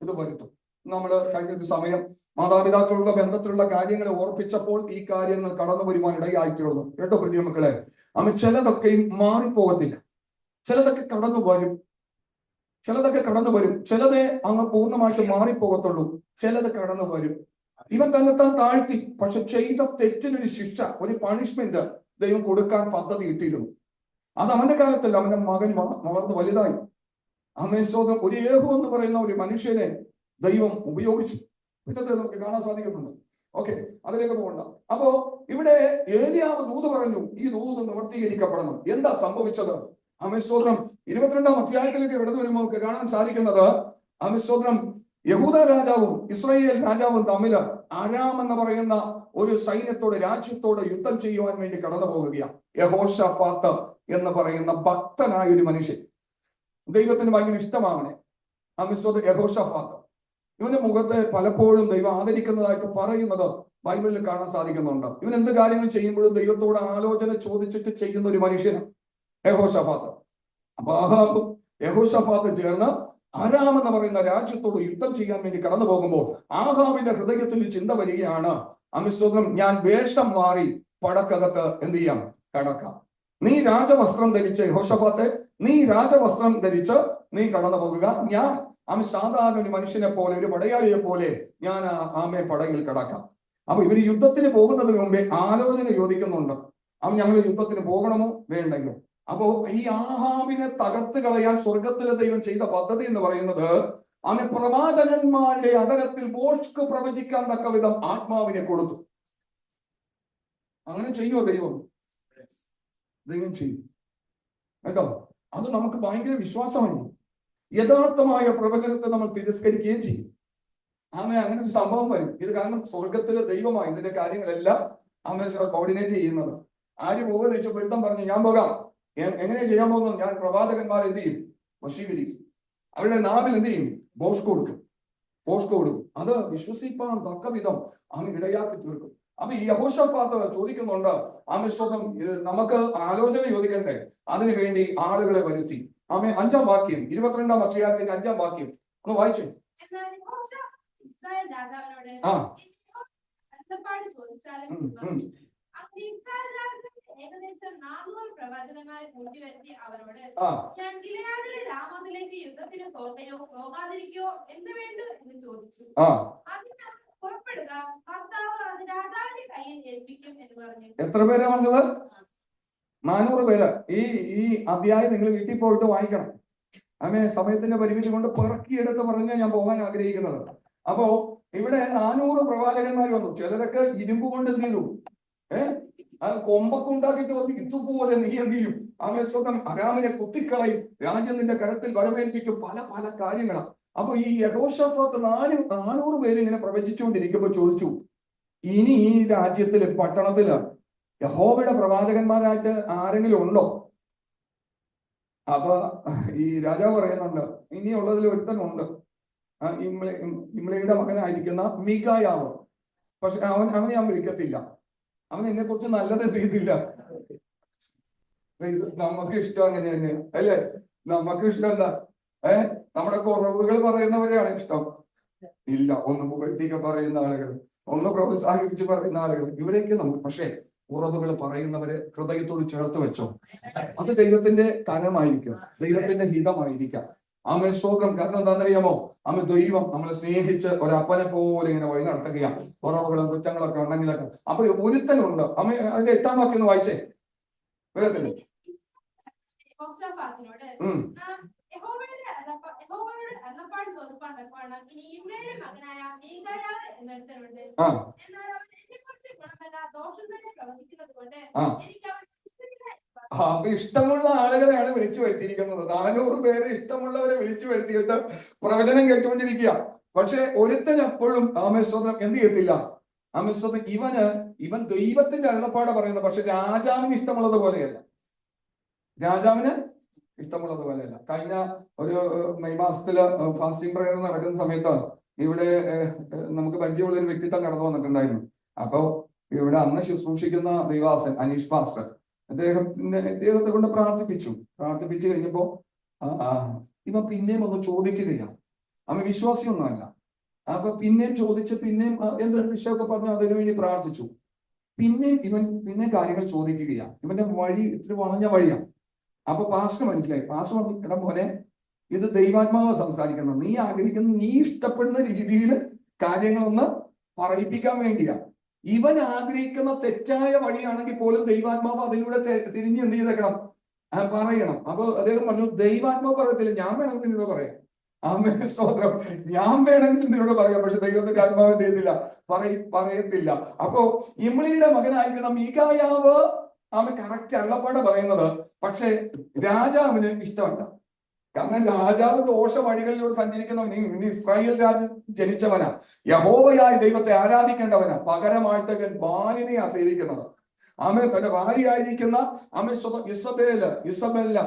ഇത് വരുത്തും. നമ്മൾ കഴിഞ്ഞ സമയം മാതാപിതാക്കളുടെ ബന്ധത്തിലുള്ള കാര്യങ്ങളെ ഓർപ്പിച്ചപ്പോൾ ഈ കാര്യങ്ങൾ കടന്നു വരുവാൻ ഇടയായിട്ടുള്ളൂ. കേട്ടോ പ്രിയ മക്കളെ, ചിലതൊക്കെയും മാറിപ്പോകത്തില്ല, ചിലതൊക്കെ കടന്നു വരും. ചിലതൊക്കെ കടന്നു വരും, ചിലതേ അങ്ങ് പൂർണ്ണമായിട്ട് മാറിപ്പോകത്തുള്ളൂ, ചിലത് കടന്നു വരും. ഇവൻ തന്നെത്താൻ താഴ്ത്തി, പക്ഷെ ചെയ്ത തെറ്റിനൊരു ശിക്ഷ, ഒരു പണിഷ്മെന്റ് ദൈവം കൊടുക്കാൻ പദ്ധതി ഇട്ടിരുന്നു. അത് അവന്റെ കാലത്തല്ല, അവന്റെ മകൻ വളർന്ന് വലുതായി. അമേശ്വരം ഒരു യേഹൂ എന്ന് പറയുന്ന ഒരു മനുഷ്യനെ ദൈവം ഉപയോഗിച്ചു. ഇന്നത്തെ നമുക്ക് കാണാൻ സാധിക്കുന്നുണ്ട്. ഓക്കെ, അതിലേക്ക് പോകണ്ട. അപ്പോ ഇവിടെ ഏലിയാവ് ദൂത് പറഞ്ഞു, ഈ ദൂത് നിവർത്തീകരിക്കപ്പെടണം. എന്താ സംഭവിച്ചത്? അമേശ്വരം 22-ാം അധ്യായത്തിലേക്ക് കടന്നു വരുമ്പോൾ നമുക്ക് കാണാൻ സാധിക്കുന്നത്, അമേശ്വരം യഹൂദ രാജാവും ഇസ്രായേൽ രാജാവും തമ്മിൽ അരാം എന്ന് പറയുന്ന ഒരു സൈന്യത്തോട്, രാജ്യത്തോട് യുദ്ധം ചെയ്യുവാൻ വേണ്ടി കടന്നു പോവുകയാണ്. യഹോശാഫാത്ത് എന്ന് പറയുന്ന ഭക്തനായ ഒരു മനുഷ്യൻ, ദൈവത്തിന് ഭയങ്കര ഇഷ്ടമാണ് അമേശ്വരം യഹോശാഫാത്ത്. ഇവന്റെ മുഖത്തെ പലപ്പോഴും ദൈവം ആദരിക്കുന്നതായിട്ട് പറയുന്നത് ബൈബിളിൽ കാണാൻ സാധിക്കുന്നുണ്ട്. ഇവൻ എന്ത് കാര്യങ്ങൾ ചെയ്യുമ്പോഴും ദൈവത്തോട് ആലോചന ചോദിച്ചിട്ട് ചെയ്യുന്ന ഒരു മനുഷ്യനാണ് യഹോശാഫാത്ത്. അപ്പൊ ആഹാബും യഹോശാഫാത്ത് ചേർന്ന് അരാം എന്ന് പറയുന്ന രാജ്യത്തോട് യുദ്ധം ചെയ്യാൻ വേണ്ടി കടന്നു പോകുമ്പോൾ ആഹാബിന്റെ ഹൃദയത്തിൽ ചിന്ത വരികയാണ്, അമിസ്തോത്രം, ഞാൻ വേഷം മാറി പടക്കകത്ത് എന്ത് ചെയ്യാം, കടക്കാം. നീ രാജവസ്ത്രം ധരിച്ച്, യഹോശാഫാത്തെ, നീ രാജവസ്ത്രം ധരിച്ച് നീ കടന്നു പോകുക. ഞാൻ സാധാരണ ഒരു മനുഷ്യനെ പോലെ, ഒരു പടയാളിയെ പോലെ ഞാൻ ആമെ പടയിൽ കടക്കാം. അപ്പൊ ഇവര് യുദ്ധത്തിന് പോകുന്നതിന് മുമ്പേ ആലോചന ചോദിക്കുന്നുണ്ട്, ഞങ്ങൾ യുദ്ധത്തിന് പോകണമോ വേണ്ടെങ്കിൽ. അപ്പോ ഈ ആഹാബിനെ തകർത്ത് കളയാൻ സ്വർഗത്തിലെ ദൈവം ചെയ്ത പദ്ധതി എന്ന് പറയുന്നത്, അവന് പ്രവാചകന്മാരുടെ അകലത്തിൽ ബോഷ്ക്ക് പ്രവചിക്കാൻ തക്ക വിധം ആത്മാവിനെ കൊടുത്തു. അങ്ങനെ ചെയ്യുമോ ദൈവം? ദൈവം ചെയ്യും കേട്ടോ. അത് നമുക്ക് ഭയങ്കര വിശ്വാസമാണ്. യഥാർത്ഥമായ പ്രവചനത്തെ നമ്മൾ തിരസ്കരിക്കുകയും ചെയ്യും. അങ്ങനെ ഒരു സംഭവം വരും. ഇത് കാരണം സ്വർഗത്തിലെ ദൈവമായി ഇതിന്റെ കാര്യങ്ങളെല്ലാം കോർഡിനേറ്റ് ചെയ്യുന്നത്. ആര് പോകുന്ന വെച്ചാൽ എഴുതാൻ പറഞ്ഞു, ഞാൻ പോകാം. എങ്ങനെ ചെയ്യാൻ പോകുന്നത്? ഞാൻ പ്രവാചകന്മാർ എന്ത് ചെയ്യും? വശീകരിക്കും. അവരുടെ നാവിൽ എന്ത് ചെയ്യും? ബോഷ്ക്ക് കൊടുക്കും. അത് വിശ്വസിപ്പാൻ തക്ക വിധം അവൻ ഇടയാക്കി തീർക്കും. അപ്പൊ ഈ യഹോശാഫാത്ത് ചോദിക്കുന്നുണ്ട്, ആമേശ്വരം, നമുക്ക് ആലോചന ചോദിക്കണ്ടേ? അതിനു വേണ്ടി ആളുകളെ വരുത്തി. ആമേ 5-ാം വാക്യം, 22-ാം അധ്യായത്തിന്റെ 5-ാം വാക്യം ഒന്ന് വായിച്ചു. ഏകദേശം 400 പ്രവാചകന്മാരെ കൂട്ടിവരുത്തി അവരോട്, ഞാൻ ഗിലെയാദിലെ രാമോത്തിലേക്ക് യുദ്ധത്തിന് പോകയോ പോകാതിരിക്കയോ എന്ത് വേണ്ടു എന്ന് ചോദിച്ചു. അതിനാൽ പുറപ്പെടുക, ഭർത്താവ് അത് രാജാവിന്റെ കയ്യിൽ ഏൽപ്പിക്കും എന്ന് പറഞ്ഞു. എത്ര പേരാ വന്നത്? 400 പേര്. ഈ അധ്യായം നിങ്ങൾ വീട്ടിൽ പോയിട്ട് വായിക്കണം. അങ്ങനെ സമയത്തിന്റെ പരിമിതി കൊണ്ട് പിറക്കിയെടുത്ത് പറഞ്ഞാൽ ഞാൻ പോകാൻ ആഗ്രഹിക്കുന്നത്. അപ്പോ ഇവിടെ 400 പ്രവാചകന്മാർ വന്നു. ചിലരൊക്കെ ഇരുമ്പ് കൊണ്ട് എന്ത് ചെയ്തു? കൊമ്പൊക്കെ ഉണ്ടാക്കിയിട്ട് പറഞ്ഞു, ഇതുപോലെ നീ എന്ത് ചെയ്യും? ആമേശ്വരം അരാമിനെ കുത്തിക്കളയും, രാജ്യം നിന്റെ കരത്തിൽ വരവേൽപ്പിക്കും, പല പല കാര്യങ്ങളാണ്. അപ്പൊ ഈ യഹോശാഫാത്ത് 400 പേര് ഇങ്ങനെ പ്രവചിച്ചുകൊണ്ടിരിക്കുമ്പോ ചോദിച്ചു, ഇനി ഈ രാജ്യത്തില്, പട്ടണത്തില് യഹോവയുടെ പ്രവാചകന്മാരായിട്ട് ആരെങ്കിലും ഉണ്ടോ? അപ്പൊ ഈ രാജാവ് പറയുന്നുണ്ട്, ഇനിയുള്ളതിൽ ഒരുത്തനുണ്ട്, ഇമ്ലയുടെ മകനായിരിക്കുന്ന മികായാവ്. പക്ഷെ അവനെ ഞാൻ വിളിക്കത്തില്ല. അവൻ എന്നെ കുറിച്ച് നല്ലത് എന്ത് ചെയ്തില്ല. നമുക്ക് ഇഷ്ടം അങ്ങനെ തന്നെ അല്ലേ? നമുക്ക് ഇഷ്ടം എന്താ? നമ്മുടെ കുറവുകൾ പറയുന്നവരെയാണ് ഇഷ്ടം. ഇല്ല, ഒന്ന് പുകഴ്ത്തിയൊക്കെ പറയുന്ന ആളുകൾ, ഒന്ന് പ്രോത്സാഹിപ്പിച്ച് പറയുന്ന ആളുകൾ, ഇവരെയൊക്കെ നമുക്ക്. പക്ഷേ കുറവുകൾ പറയുന്നവരെ ഹൃദയത്തോട് ചേർത്ത് വെച്ചോ. അത് ദൈവത്തിന്റെ കരമായിരിക്കും, ദൈവത്തിന്റെ ഹിതമായിരിക്കാം. ആമേ സ്തോത്രം. കാരണം എന്താണെന്നറിയാമോ? ആമേ ദൈവം നമ്മളെ സ്നേഹിച്ച് ഒരപ്പനെ പോലെ ഇങ്ങനെ വഴി നടത്തുകയാണ്. കുറവുകളും കുറ്റങ്ങളൊക്കെ ഉണ്ടെങ്കിലൊക്കെ. അപ്പൊ ഒരുത്തനുണ്ട്. ആമേ അതിന്റെ 8-ാം വാക്യം ഒന്ന് വായിച്ചേ. വേഗത്തില്. അപ്പൊ ഇഷ്ടമുള്ള ആളുകളെയാണ് വിളിച്ചു വരുത്തിയിരിക്കുന്നത്. 400 പേര് ഇഷ്ടമുള്ളവരെ വിളിച്ചു വരുത്തിയിട്ട് പ്രവചനം കേട്ടുകൊണ്ടിരിക്കുക. പക്ഷെ ഒരുത്തൻ എപ്പോഴും ആമേശ്വരം എന്ത് ചെയ്യത്തില്ല. ആമേശ്വരം ഇവൻ ദൈവത്തിന്റെ അരുളപ്പാട് പറയുന്നത്. പക്ഷെ രാജാവിന് ഇഷ്ടമുള്ളത് പോലെയല്ല. രാജാവിന് ഇഷ്ടമുള്ളത് പോലെയല്ല. കഴിഞ്ഞ ഒരു മെയ് മാസത്തില് ഫാസ്റ്റിംഗ് പ്രയർ നടക്കുന്ന സമയത്ത് ഇവിടെ നമുക്ക് പരിചയമുള്ള ഒരു വ്യക്തിത്വം കടന്നു വന്നിട്ടുണ്ടായിരുന്നു. അപ്പൊ ഇവിടെ അന്ന് ശുശ്രൂഷിക്കുന്ന ദൈവാസൻ അനീഷ് പാസ്റ്റർ ഇദ്ദേഹത്തെ കൊണ്ട് പ്രാർത്ഥിപ്പിച്ചു കഴിഞ്ഞപ്പോ ഇവ പിന്നെയും ഒന്ന് ചോദിക്കുകയാണ്. അവൻ വിശ്വാസിയൊന്നുമല്ല. അപ്പൊ പിന്നെയും ചോദിച്ച്, പിന്നെയും എന്തൊരു വിഷയമൊക്കെ പറഞ്ഞു അതിനു വേണ്ടി പ്രാർത്ഥിച്ചു. പിന്നെയും കാര്യങ്ങൾ ചോദിക്കുകയാണ്. ഇവന്റെ വഴി ഇത്തിരി വളഞ്ഞ വഴിയാണ്. അപ്പൊ പാസ്റ്റർ മനസ്സിലായി. പാസ്റ്റർ പറഞ്ഞു, എടാ മോനെ, ഇത് ദൈവാത്മാവ് സംസാരിക്കുന്നത്. നീ ആഗ്രഹിക്കുന്ന, നീ ഇഷ്ടപ്പെടുന്ന രീതിയിൽ കാര്യങ്ങളൊന്ന് പറയിപ്പിക്കാൻ വേണ്ടിയാണ്. ഇവൻ ആഗ്രഹിക്കുന്ന തെറ്റായ വഴിയാണെങ്കിൽ പോലും ദൈവാത്മാവ് അതിലൂടെ തിരിഞ്ഞ് എന്ത് ചെയ്തേക്കണം, പറയണം. അപ്പൊ അദ്ദേഹം പറഞ്ഞു, ദൈവാത്മാവ് പറയത്തില്ല, ഞാൻ വേണമെങ്കിൽ നിന്നോട് പറയാം. ആമേൻ, സ്തോത്രം. ഞാൻ വേണമെങ്കിൽ നിന്നോട് പറയാം, പക്ഷെ ദൈവത്തിന്റെ ആത്മാവ് എന്ത് ചെയ്തില്ല, പറയത്തില്ല. അപ്പോ ഇമ്ലിയുടെ മകനായിരിക്കുന്ന മീകായാവ് അവൻ കറക്റ്റ് അള്ളപ്പാട് പറയുന്നത്, പക്ഷെ രാജാവിന് ഇഷ്ടമല്ല. കാരണം രാജാവ് ദോഷ വഴികളിലൂടെ സഞ്ചരിക്കുന്നവൻ, ഇസ്രായേൽ രാജ്യം ജനിച്ചവനാ, യഹോവയായ ദൈവത്തെ ആരാധിക്കേണ്ടവനാ. പകരമായിട്ട് ബാലിനെ സേവിക്കുന്നത്. ആമേ, തന്റെ ഭാര്യയായിരിക്കുന്ന ഇസബെല്ല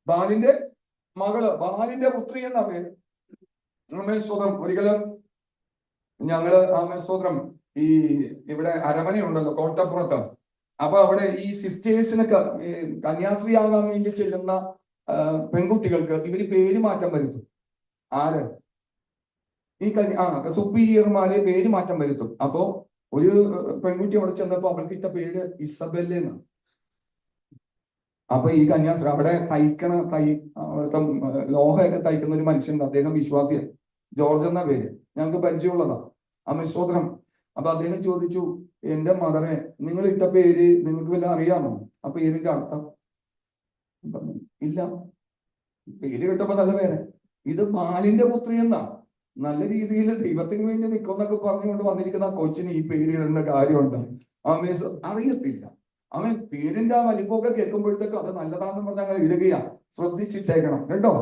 ബാലിന്റെ മകള്, ബാലിന്റെ പുത്രി എന്ന പേര്. ആമേ, സ്തോത്രം. ഒരിക്കലും ഞങ്ങള്, ആമേ, സ്തോത്രം, ഈ ഇവിടെ അരമനയുണ്ടല്ലോ കോട്ടപ്പുറത്ത്. അപ്പൊ അവിടെ ഈ സിസ്റ്റേഴ്സിനൊക്കെ കന്യാസ്ത്രീയാകാൻ വേണ്ടി ചെല്ലുന്ന പെൺകുട്ടികൾക്ക് ഇവര് പേര് മാറ്റം വരുത്തും. ആര്? ഈ സുപ്പീരിയർമാര് പേര് മാറ്റം വരുത്തും. അപ്പോ ഒരു പെൺകുട്ടി അവിടെ ചെന്നപ്പോ അവൾക്ക് ഇട്ട പേര് ഇസബെല്ലെന്ന്. അപ്പൊ ഈ കന്യാസ്ത്രീ അവിടെ അവിടുത്തെ ലോഹയൊക്കെ തയ്ക്കുന്ന ഒരു മനുഷ്യനുണ്ട്, അദ്ദേഹം വിശ്വാസിയാണ്, ജോർജ് എന്ന പേര്, ഞങ്ങൾക്ക് പരിചയമുള്ളതാ. സ്തോത്രം. അപ്പൊ അദ്ദേഹം ചോദിച്ചു, എന്റെ മദറെ, നിങ്ങൾ ഇട്ട പേര് നിങ്ങൾക്ക് വല്ല അറിയാമോ? ആ പേരിന്റെ അർത്ഥം ഇല്ല. പേര് കേട്ടപ്പോ നല്ല പേര്, ഇത് ബാലിന്റെ പുത്രി എന്നാ. നല്ല രീതിയിൽ ദൈവത്തിന് വേണ്ടി നിൽക്കുന്നൊക്കെ പറഞ്ഞുകൊണ്ട് വന്നിരിക്കുന്ന കൊച്ചിന് ഈ പേരിടേണ്ട കാര്യമുണ്ട്. അറിയത്തില്ല. അവൻ പേരിന്റെ ആ വലിപ്പമൊക്കെ കേൾക്കുമ്പോഴത്തേക്കും അത് നല്ലതാണെന്ന് പറഞ്ഞ് ഞങ്ങൾ ഇടുകയാ. ശ്രദ്ധിച്ചിട്ടേക്കണം കേട്ടോ.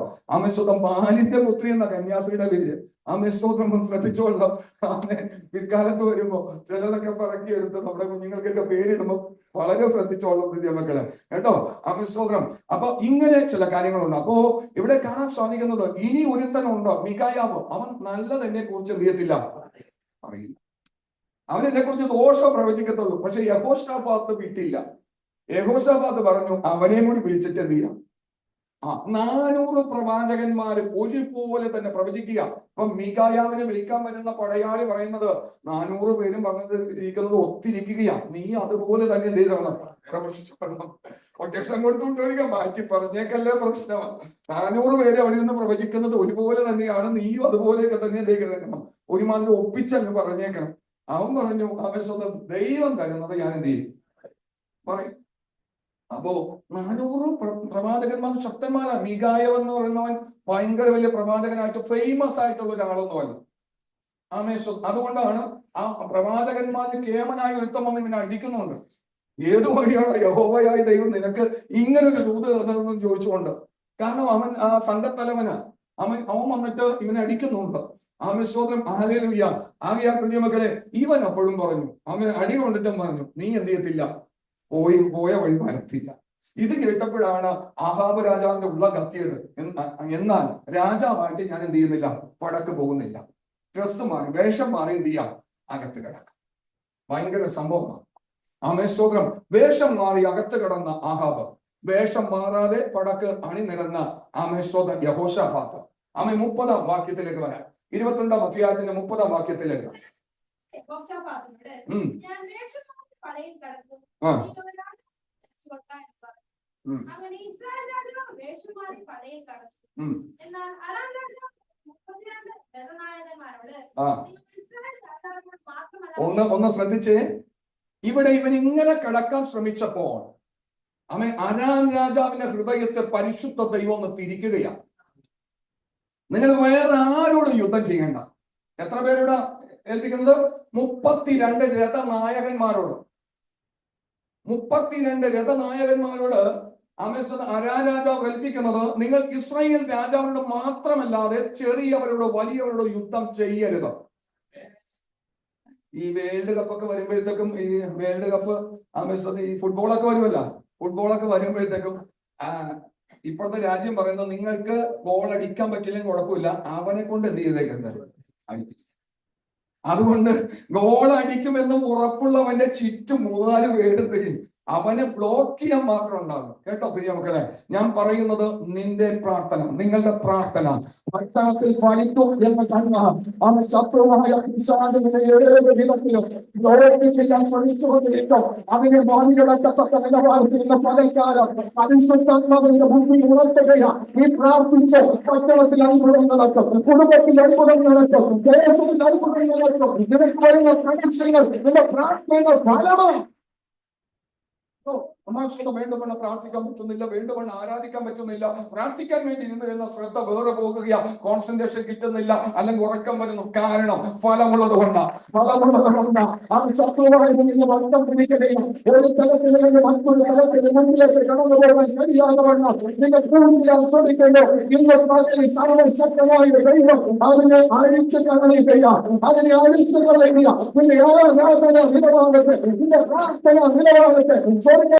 സ്വന്തം ബാലിന്റെ പുത്രി എന്ന കന്യാസ്ത്രീയുടെ പേര്. സ്തോത്രം, ശ്രദ്ധിച്ചോളാം. പിൽക്കാലത്ത് വരുമ്പോ ചിലതൊക്കെ പറക്കി എടുത്ത് നമ്മുടെ കുഞ്ഞുങ്ങൾക്കൊക്കെ പേരിടുമ്പോ വളരെ ശ്രദ്ധിച്ചോളാം പ്രിയ മക്കളെ കേട്ടോ. സ്തോത്രം. അപ്പൊ ഇങ്ങനെ ചില കാര്യങ്ങളുണ്ട്. അപ്പോ ഇവിടെ കാണാൻ സാധിക്കുന്നത്, ഇനി ഒരുത്തനുണ്ടോ മീകായാവ്, അവൻ നല്ലത് എന്നെ കുറിച്ച് എന്ത് ചെയ്യത്തില്ല, അറിയില്ല. അവൻ എന്നെ കുറിച്ച് ദോഷം പ്രവചിക്കത്തുള്ളൂ. പക്ഷെ യഹോശാഫാത്ത് വിട്ടില്ല. യഹോശാഫാത്ത് പറഞ്ഞു, അവനെയും കൂടി വിളിച്ചിട്ട് എന്ത് ചെയ്യാം, 400 പ്രവാചകന്മാര് ഒരുപോലെ തന്നെ പ്രവചിക്കുക. അപ്പൊ മീകായാവിനെ വിളിക്കാൻ വരുന്ന പടയാളി പറയുന്നത് 400 പേരും പറഞ്ഞിരിക്കുന്നത് ഒത്തിരിക്കുകയാ, നീ അതുപോലെ തന്നെ എന്ത് ചെയ്തോളാം, പ്രവചിച്ചോളാം. കൊട്ടേഷൻ കൊടുത്തുകൊണ്ടിരിക്കുക, മാറ്റി പറഞ്ഞേക്കല്ലേ പ്രശ്നമാണ്. 400 പേര് അവിടെ നിന്ന് പ്രവചിക്കുന്നത് ഒരുപോലെ തന്നെയാണ്, നീയും അതുപോലെയൊക്കെ തന്നെ എന്ത് ഒരുമാതിരി ഒപ്പിച്ചങ്ങ് പറഞ്ഞേക്കണം. അവൻ പറഞ്ഞു, അവൻ സ്വന്തം ദൈവം തരുന്നത് ഞാൻ എന്ത് ചെയ്യും പറയും. അപ്പോ 400 പ്രവാചകന്മാർ ശക്തന്മാരാ. മീകായാവ് എന്ന് പറയുന്നവൻ ഭയങ്കര വലിയ പ്രവാചകനായിട്ട് ഫേമസ് ആയിട്ടുള്ള ഒരാളൊന്നുമല്ല. അതുകൊണ്ടാണ് ആ പ്രവാചകന്മാരിൽ കേമനായ ഒരുത്തം വന്ന് ഇവനെ അടിക്കുന്നുണ്ട്. ഏത് വഴിയാണ് യഹോവയായ ദൈവം നിനക്ക് ഇങ്ങനൊരു ദൂത് തന്നതെന്ന് ചോദിച്ചുകൊണ്ട്. കാരണം അവൻ ആ സംഘത്തലവനാ. അവൻ വന്നിട്ട് ഇവനെ അടിക്കുന്നുണ്ട്. സ്തോത്രം. ഹല്ലേലൂയ. ആകയാൽ പ്രിയ മക്കളെ, ഇവൻ അപ്പോഴും പറഞ്ഞു, അവൻ അടി കൊണ്ടിട്ടും പറഞ്ഞു, നീ എന്ത് ചെയ്യത്തില്ല, പോയ വഴി മരത്തില്ല. ഇത് കേട്ടപ്പോഴാണ് ആഹാബ് രാജാവിന്റെ ഉള്ള കത്തിയത്. എന്നാൽ രാജാവായിട്ട് ഞാൻ എന്ത് ചെയ്യുന്നില്ല, പടക്ക് പോകുന്നില്ല. ഡ്രസ്സ് മാറി, വേഷം മാറി എന്ത് ചെയ്യാം, അകത്ത് കിടക്കാം. ഭയങ്കര സംഭവമാണ്. സ്തോത്രം. വേഷം മാറി അകത്ത് കിടന്ന ആഹാബ്, വേഷം മാറാതെ പടക്ക് അണിനിരന്ന സ്തോത്രം യഹോശാഫാത്ത്. 30-ാം വാക്യത്തിലേക്ക് വരാം. 22-ാം അധ്യായത്തിന്റെ 30-ാം വാക്യത്തിലേക്ക്. അങ്ങനെ ഇസ്രായേൽ രാജാവ് വേഷം മാറി പടയിൽ കടന്നു. എന്നാൽ അരാം രാജാവ് 32 രഥനായകന്മാരോട് ഇസ്രായേൽ രാജാവിനോട് മാത്രമല്ല. ഒന്ന് ശ്രദ്ധിച്ചേ. ഇവിടെ ഇവൻ ഇങ്ങനെ കടക്കാൻ ശ്രമിച്ചപ്പോൾ അരാം രാജാവിന്റെ ഹൃദയത്തെ പരിശുദ്ധ ദൈവം ഒന്ന് തിരിക്കുകയാണ്. നിങ്ങൾ വേറെ ആരോടും യുദ്ധം ചെയ്യേണ്ട. എത്ര പേരോട് ഏൽപ്പിക്കുന്നത്? 32 രഥനായകന്മാരോട്. 32 രഥനായകന്മാരോട് അരാം രാജാവ് കൽപ്പിക്കുന്നത്, നിങ്ങൾ ഇസ്രായേൽ രാജാവിനോട് മാത്രമല്ലാതെ ചെറിയവരോട് വലിയവരോട് യുദ്ധം ചെയ്യരുത്. ഈ വേൾഡ് കപ്പൊക്കെ വരുമ്പോഴത്തേക്കും, ഈ വേൾഡ് കപ്പ് ഈ ഫുട്ബോളൊക്കെ വരുമല്ലോ, ഫുട്ബോളൊക്കെ വരുമ്പോഴത്തേക്കും ഇപ്പോഴത്തെ രാജ്യം പറയുന്നത്, നിങ്ങൾക്ക് ഗോൾ അടിക്കാൻ പറ്റില്ലെങ്കിൽ കുഴപ്പമില്ല, അവനെ കൊണ്ട് എന്ത് ചെയ്തേക്കുന്നത്, അടിപ്പിച്ചു. അതുകൊണ്ട് ഗോൾ അടിക്കുമെന്നും ഉറപ്പുള്ളവന്റെ ചുറ്റും 3-4 പേര് അവനെ ബ്ലോക്ക് ചെയ്യാൻ മാത്രം ഉണ്ടാകും. കേട്ടോ പ്രിയമക്കളെ, ഞാൻ പറയുന്നത് നിന്റെ പ്രാർത്ഥന, നിങ്ങളുടെ പ്രാർത്ഥന ഭക്തത്തിൽ ഫലിക്കും എന്ന് കണ്ട അവൻ ശത്രുവായ പിശാചിനെ ഏത് വിധത്തിലും ബ്ലോക്ക് ചെയ്യാൻ ശ്രമിച്ചുകൊണ്ടിരിക്കും. അതിനെ മറികടക്കത്തക്ക നിലവാരത്തിലുള്ള പലക്കാലം പരിശുദ്ധാത്മാവിന്റെ മുമ്പിൽ ഉണർത്തുകയാണ്. നീ പ്രാർത്ഥിച്ച് പട്ടണത്തിൽ അത്ഭുതം നടക്കും, കുടുംബത്തിൽ അത്ഭുതം നടക്കും, ദേശത്തിൽ അത്ഭുതം നടക്കും. നിനക്ക് വരുന്ന പ്രതീക്ഷകൾ നിന്റെ പ്രാർത്ഥനകൾ ഫലമാണ്. നമ്മൾക്ക് വേണ്ടുവണ്ണം പ്രാർത്ഥിക്കാൻ പറ്റുന്നില്ല, വേണ്ടുവണ്ണം ആരാധിക്കാൻ പറ്റുന്നില്ല. പ്രാർത്ഥിക്കാൻ വേണ്ടി ഇരുന്ന് എന്ന ശ്രദ്ധ വേറെ പോകുക, കോൺസെൻട്രേഷൻ കിട്ടുന്നില്ല, അല്ലെങ്കിൽ ഉറക്കം വരുന്നു. കാരണം ഫലമുള്ളത് കൊണ്ടാണ്. അത് ശത്രുവായിട്ട് നിന്ന് വട്ടം പിടിക്കുകയും ഒരു തലത്തിൽ നിന്ന് മറ്റൊരു തലത്തിൽ മുന്നിലേക്ക് കടന്നു പോകാൻ കഴിയാതെ വണ്ണം നിന്റെ കൂടുതൽ ശ്രമിക്കുന്നു. ഇന്ന് പകലിൽ സർവശക്തമായ ദൈവം അതിനെ അഴിച്ചു കളയുകയാണ്, അതിനെ അഴിച്ചു കളയുക. നിന്റെ ആരാധന നിലവാരത്തെ, നിന്റെ പ്രാർത്ഥന നിലവാരത്തെ